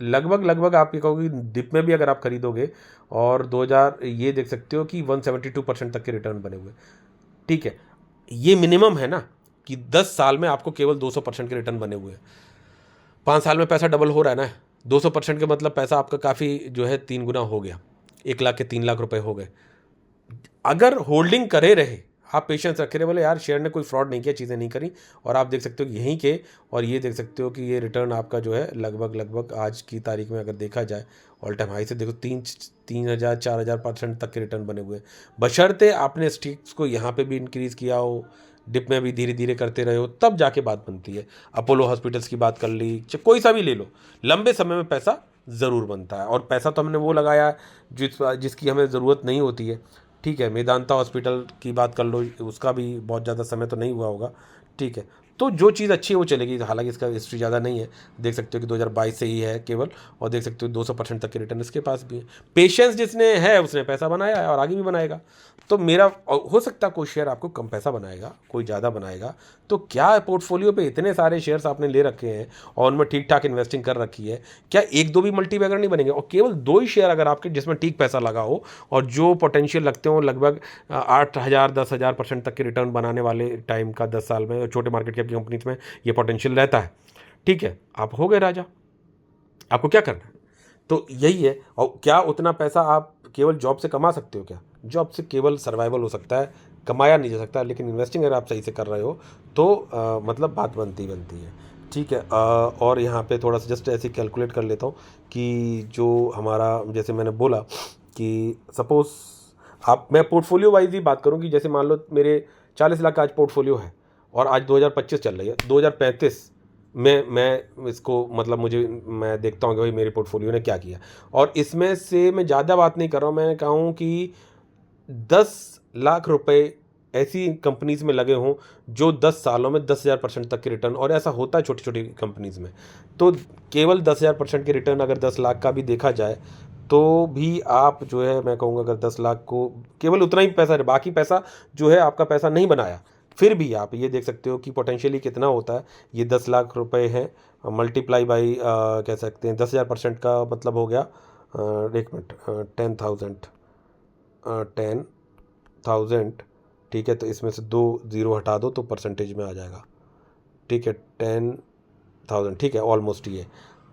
लगभग आप ये कहोगे डिप में भी अगर आप खरीदोगे, और 2000, ये देख सकते हो कि 172% तक के रिटर्न बने हुए, ठीक है। ये मिनिमम है ना कि 10 साल में आपको केवल 200% के रिटर्न बने हुए हैं। 5 साल में पैसा डबल हो रहा है ना, 200% के मतलब पैसा आपका काफ़ी जो है 3 गुना हो गया, 1 लाख के 3 लाख रुपए हो गए। अगर होल्डिंग करे रहे, आप पेशेंस रखे रहे, बोले यार शेयर ने कोई फ्रॉड नहीं किया, चीज़ें नहीं करी, और आप देख सकते हो यहीं के, और ये देख सकते हो कि ये रिटर्न आपका जो है लगभग आज की तारीख में अगर देखा जाए, ऑल टाइम हाई से देखो 3,000 4,000% तक के रिटर्न बने हुए, बशर्ते आपने स्टिक्स को यहाँ पे भी इंक्रीज़ किया हो, डिप में भी धीरे धीरे करते रहे हो, तब जाके बात बनती है। अपोलो हॉस्पिटल्स की बात कर ली, चाहे कोई सा भी ले लो, लंबे समय में पैसा ज़रूर बनता है, और पैसा तो हमने वो लगाया जिसकी हमें ज़रूरत नहीं होती है, ठीक है। मेदांता हॉस्पिटल की बात कर लो, उसका भी बहुत ज़्यादा समय तो नहीं हुआ होगा, ठीक है। तो जो चीज़ अच्छी है वो चलेगी, हालांकि इसका हिस्ट्री ज़्यादा नहीं है, देख सकते हो कि 2022 से ही है केवल, और देख सकते हो 200% तक के रिटर्न इसके पास भी है। पेशेंस जिसने है उसने पैसा बनाया है, और आगे भी बनाएगा। तो मेरा हो सकता है कोई शेयर आपको कम पैसा बनाएगा, कोई ज़्यादा बनाएगा। तो क्या पोर्टफोलियो पे इतने सारे शेयर्स आपने ले रखे हैं और उनमें ठीक ठाक इन्वेस्टिंग कर रखी है, क्या 1-2 भी मल्टी बैगर नहीं बनेंगे? और केवल 2 ही शेयर अगर आपके जिसमें ठीक पैसा लगा हो, और जो पोटेंशियल लगते हो लगभग 8,000-10,000% तक के रिटर्न बनाने वाले टाइम का 10 साल में, छोटे मार्केट कैप की कंपनीज में ये पोटेंशियल रहता है, ठीक है। आप हो गए राजा, आपको क्या करना है? तो यही है। और क्या उतना पैसा आप केवल जॉब से कमा सकते हो? क्या जॉब से केवल सर्वाइवल हो सकता है, कमाया नहीं जा सकता, लेकिन इन्वेस्टिंग अगर आप सही से कर रहे हो तो मतलब बात बनती है, ठीक है। और यहाँ पे थोड़ा सा जस्ट ऐसे कैलकुलेट कर लेता हूँ कि जो हमारा, जैसे मैंने बोला कि सपोज़ मैं पोर्टफोलियो वाइज ही बात करूँ कि जैसे मान लो मेरे 40 लाख का आज पोर्टफोलियो है, और आज 2025 चल रही है, 2035 मैं इसको मतलब मैं देखता हूँ कि भाई मेरे पोर्टफोलियो ने क्या किया, और इसमें से मैं ज़्यादा बात नहीं कर रहा हूँ, मैं कहूँ कि 10 लाख रुपए ऐसी कंपनीज में लगे हों जो 10 सालों में 10,000% तक के रिटर्न, और ऐसा होता है छोटी छोटी कंपनीज में। तो केवल 10,000% के रिटर्न अगर 10 लाख का भी देखा जाए तो भी आप जो है, मैं कहूँगा अगर 10 लाख को केवल उतना ही पैसा, बाकी पैसा जो है आपका पैसा नहीं बनाया, फिर भी आप ये देख सकते हो कि पोटेंशियली कितना होता है। ये 10 लाख रुपए हैं, मल्टीप्लाई बाई कह सकते हैं 10,000% का मतलब हो गया, एक मिनट, 10,000, ठीक है। तो इसमें से 2 ज़ीरो हटा दो तो परसेंटेज में आ जाएगा, ठीक है। 10,000, ठीक है, ऑलमोस्ट ये।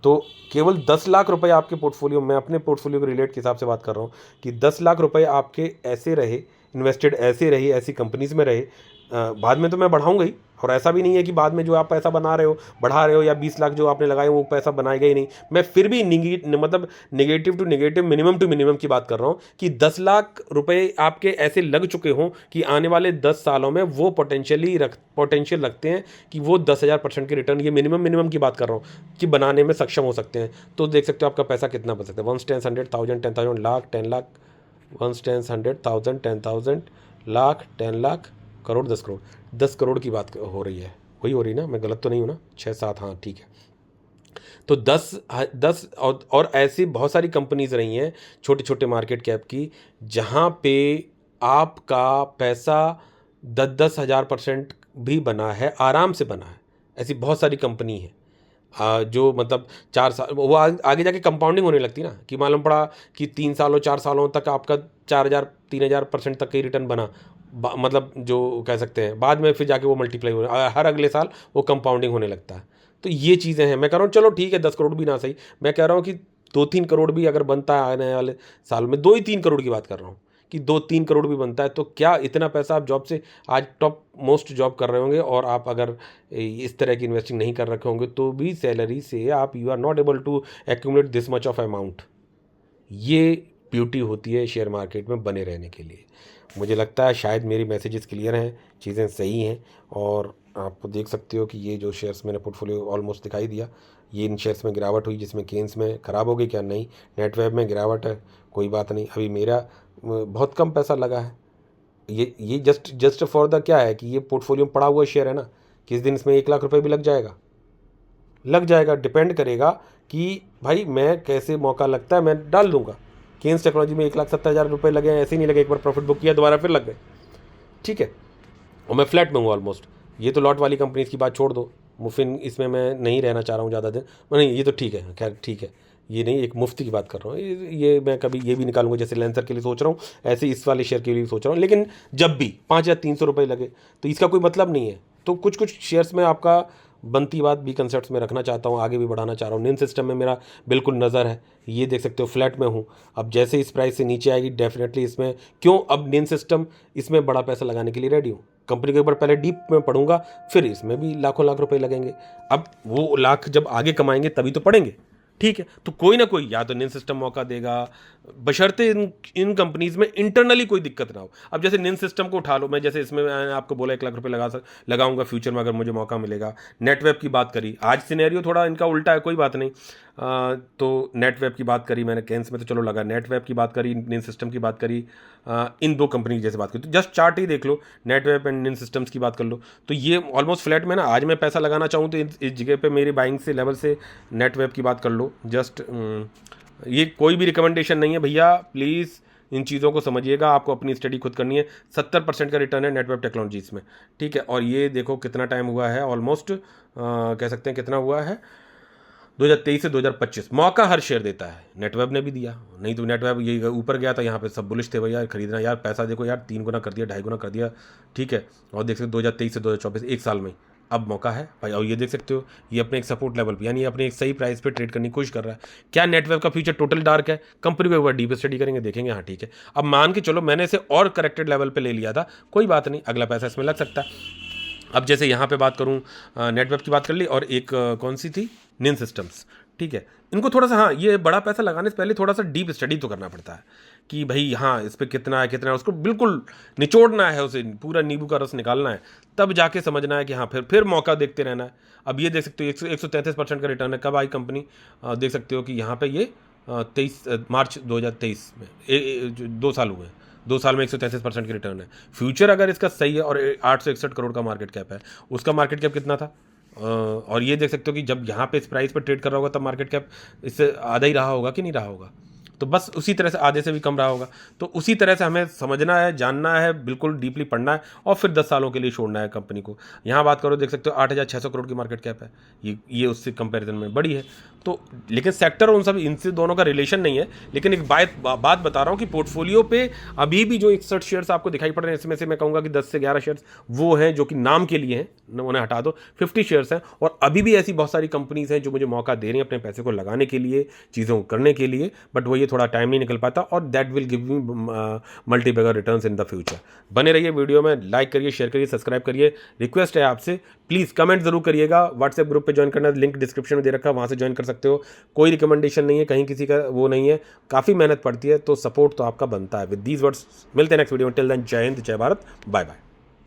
तो केवल 10 लाख रुपए आपके पोर्टफोलियो में, अपने पोर्टफोलियो के रिलेट के हिसाब से बात कर रहा हूँ कि 10 लाख रुपए आपके ऐसे रहे, इन्वेस्टेड ऐसे रही, ऐसी कंपनीज में रहे। बाद में तो मैं बढ़ाऊंगा ही, और ऐसा भी नहीं है कि बाद में जो आप पैसा बना रहे हो, बढ़ा रहे हो, या 20 लाख जो आपने लगाए वो पैसा बनाएगा ही नहीं। मैं फिर भी मतलब negative to negative, minimum to minimum की बात कर रहा हूँ कि 10 लाख रुपए आपके ऐसे लग चुके हों कि आने वाले 10 सालों में वो पोटेंशियल रखते हैं कि वो 10,000% के रिटर्न, ये मिनिमम की बात कर रहा हूँ, कि बनाने में सक्षम हो सकते हैं। तो देख सकते हो आपका पैसा कितना बच सकता है, 1 10 100 10,000 लाख 10 लाख, 1 10 100 10,000 10,000 लाख 10 लाख करोड़ 10 करोड़, 10 करोड़ की बात हो रही है, वही हो रही ना, मैं गलत तो नहीं हूँ ना, 6-7, हाँ ठीक है। तो 10 और ऐसी बहुत सारी कंपनीज रही हैं छोटे छोटे मार्केट कैप की, जहाँ पे आपका पैसा 10-10 हज़ार% भी बना है, आराम से बना है। ऐसी बहुत सारी कंपनी है जो मतलब 4 साल वो आगे जाके कंपाउंडिंग होने लगती ना, कि मालूम पड़ा कि 3 सालों 4 सालों तक आपका 4,000-3,000% तक का ही रिटर्न बना, मतलब जो कह सकते हैं बाद में फिर जाके वो मल्टीप्लाई हो हर अगले साल वो कंपाउंडिंग होने लगता है। तो ये चीज़ें हैं, मैं कह रहा हूँ चलो ठीक है 10 करोड़ भी ना सही, मैं कह रहा हूँ कि 2-3 करोड़ भी अगर बनता है आने वाले साल में, 2 ही 3 करोड़ की बात कर रहा हूँ कि 2-3 करोड़ भी बनता है, तो क्या इतना पैसा आप जॉब से आज टॉप मोस्ट जॉब कर रहे होंगे और आप अगर इस तरह की इन्वेस्टिंग नहीं कर रखे होंगे तो भी सैलरी से आप you are not able to accumulate this much of amount. ये ब्यूटी होती है शेयर मार्केट में बने रहने के लिए। मुझे लगता है शायद मेरी मैसेजेस क्लियर हैं, चीज़ें सही हैं, और आप देख सकते हो कि ये जो शेयर्स मैंने पोर्टफोलियो ऑलमोस्ट दिखाई दिया, ये इन शेयर्स में गिरावट हुई, जिसमें केन्स में ख़राब हो गई क्या, नहीं, नेटवेब में गिरावट है, कोई बात नहीं, अभी मेरा बहुत कम पैसा लगा है। ये जस्ट फॉर द क्या है कि ये पोर्टफोलियो में पड़ा हुआ शेयर है ना, किस दिन इसमें 1 लाख रुपए भी लग जाएगा, डिपेंड करेगा कि भाई मैं कैसे मौका लगता है मैं डाल दूंगा। केन्स टेक्नोलॉजी में 1,70,000 रुपये लगे हैं, ऐसे नहीं लगे, एक बार प्रॉफिट बुक किया दोबारा फिर लग गए, ठीक है, और मैं फ्लैट में हूँ ऑलमोस्ट। ये तो लॉट वाली कंपनीज की बात छोड़ दो, मुफिन इसमें मैं नहीं रहना चाह रहा हूँ ज़्यादा दिन, नहीं ये तो ठीक है, खैर ठीक है, ये नहीं, एक मुफ्ती की बात कर रहा हूँ, ये मैं कभी ये भी निकालूंगा, जैसे लेंसर के लिए सोच रहा हूँ ऐसे इस वाले शेयर के लिए भी सोच रहा हूँ, लेकिन जब भी 5,300 रुपये लगे तो इसका कोई मतलब नहीं है। तो कुछ शेयर्स में आपका बनती बात भी कंसेप्ट में रखना चाहता हूँ, आगे भी बढ़ाना चाह रहा हूँ। निन सिस्टम में मेरा बिल्कुल नज़र है, ये देख सकते हो फ्लैट में हूँ, अब जैसे इस प्राइस से नीचे आएगी डेफिनेटली इसमें क्यों, अब निन सिस्टम इसमें बड़ा पैसा लगाने के लिए रेडी हूँ। कंपनी के ऊपर पहले डीप में पढ़ूंगा, फिर इसमें भी लाखों लाख रुपए लगेंगे, अब वो लाख जब आगे कमाएंगे तभी तो पढ़ेंगे, ठीक है। तो कोई ना कोई या तो निन सिस्टम मौका देगा, बशर्ते इन कंपनीज में इंटरनली कोई दिक्कत ना हो। अब जैसे निन सिस्टम को उठा लो, मैं जैसे इसमें मैंने आपको बोला 1 लाख रुपए लगाऊंगा फ्यूचर में अगर मुझे मौका मिलेगा। नेटवेब की बात करी, आज सिनेरियो थोड़ा इनका उल्टा है, कोई बात नहीं, तो नेटवेब की बात करी मैंने, केन्स में तो चलो लगा, नेटवेब की बात करी, निन सिस्टम की बात करी, इन दो कंपनी जैसे बात करी, तो जस्ट चार्ट ही देख लो, नेटवेब एंड निन सिस्टम्स की बात कर लो, तो ये ऑलमोस्ट फ्लैट में ना। आज मैं पैसा लगाना चाहूँ तो इस जगह पे मेरी बाइंग से लेवल से नेटवेब की बात कर लो। जस्ट ये कोई भी रिकमेंडेशन नहीं है भैया, प्लीज़ इन चीज़ों को समझिएगा, आपको अपनी स्टडी खुद करनी है। 70% का रिटर्न है नेटवेब टेक्नोलॉजीज़ में, ठीक है। और ये देखो कितना टाइम हुआ है, ऑलमोस्ट कह सकते हैं कितना हुआ है, 2023 से 2025 मौका हर शेयर देता है, नेटवेब ने भी दिया, नहीं तो नेटवेब ये ऊपर गया था, यहाँ पे सब बुलिश थे भैया खरीदना, यार पैसा देखो यार 3 गुना कर दिया, 2.5 गुना कर दिया, ठीक है। और देख सकते 2023 से 2024 एक साल में अब मौका है भाई, और ये देख सकते हो ये अपने एक सपोर्ट लेवल पे, यानी अपने एक सही प्राइस पे ट्रेड करने की कोशिश कर रहा है। क्या नेटवेब का फ्यूचर टोटल डार्क है, कंपनी को एक बार डीप स्टडी करेंगे, देखेंगे, हाँ ठीक है। अब मान के चलो मैंने इसे और करेक्टेड लेवल पे ले लिया था, कोई बात नहीं, अगला पैसा इसमें लग सकता है। अब जैसे यहाँ पे बात करूँ, नेटवेब की बात कर ली, और एक कौन सी थी, निन सिस्टम्स, ठीक है। इनको थोड़ा सा, हाँ ये बड़ा पैसा लगाने से पहले थोड़ा सा डीप स्टडी तो करना पड़ता है कि भाई हाँ इस पर कितना है, उसको बिल्कुल निचोड़ना है, उसे पूरा नींबू का रस निकालना है, तब जाके समझना है कि हाँ फिर मौका देखते रहना है। अब ये देख सकते हो 133% का रिटर्न है, कब आई कंपनी, देख सकते हो कि यहाँ पे ये 23 मार्च 2023 में 2 साल हुए हैं, 2 साल में 133% की रिटर्न है। फ्यूचर अगर इसका सही है, और 861 करोड़ का मार्केट कैप है, उसका मार्केट कैप कितना था, और ये देख सकते हो कि जब यहाँ पे इस प्राइस पर ट्रेड कर रहा होगा तब मार्केट कैप इससे आधा ही रहा होगा कि नहीं रहा होगा, तो बस उसी तरह से आधे से भी कम रहा होगा। तो उसी तरह से हमें समझना है, जानना है, बिल्कुल डीपली पढ़ना है, और फिर 10 सालों के लिए छोड़ना है कंपनी को। यहाँ बात करो, देख सकते हो 8,600 करोड़ की मार्केट कैप है, ये उससे कंपैरिजन में बड़ी है। तो लेकिन सेक्टर उन सब इनसे दोनों का रिलेशन नहीं है, लेकिन एक बात बता रहा हूँ कि पोर्टफोलियो पे अभी भी जो 61 शेयर्स आपको दिखाई पड़ रहे हैं, इसमें से मैं कहूँगा कि 10 से 11 शेयर्स वो हैं जो कि नाम के लिए हैं, उन्हें हटा दो, 50 शेयर्स हैं। और अभी भी ऐसी बहुत सारी कंपनीज हैं जो मुझे मौका दे रही हैं अपने पैसे को लगाने के लिए, चीज़ों को करने के लिए, बट वो ये थोड़ा टाइम नहीं निकल पाता, और that will give me multibagger returns in the future. बने रहिए वीडियो में, लाइक करिए, शेयर करिए, सब्सक्राइब करिए। रिक्वेस्ट है आपसे, प्लीज़ कमेंट जरूर करिएगा। व्हाट्सएप ग्रुप पे ज्वाइन करना, लिंक डिस्क्रिप्शन में दे रखा है, वहाँ से ज्वाइन कर सकते हो। कोई रिकमेंडेशन नहीं है, कहीं किसी का वो नहीं है, काफ़ी मेहनत पड़ती है, तो सपोर्ट तो आपका बनता है। विद दीज वर्ड्स मिलते हैं नेक्स्ट वीडियो में, टिल देन जय हिंद, जय भारत, बाय बाय।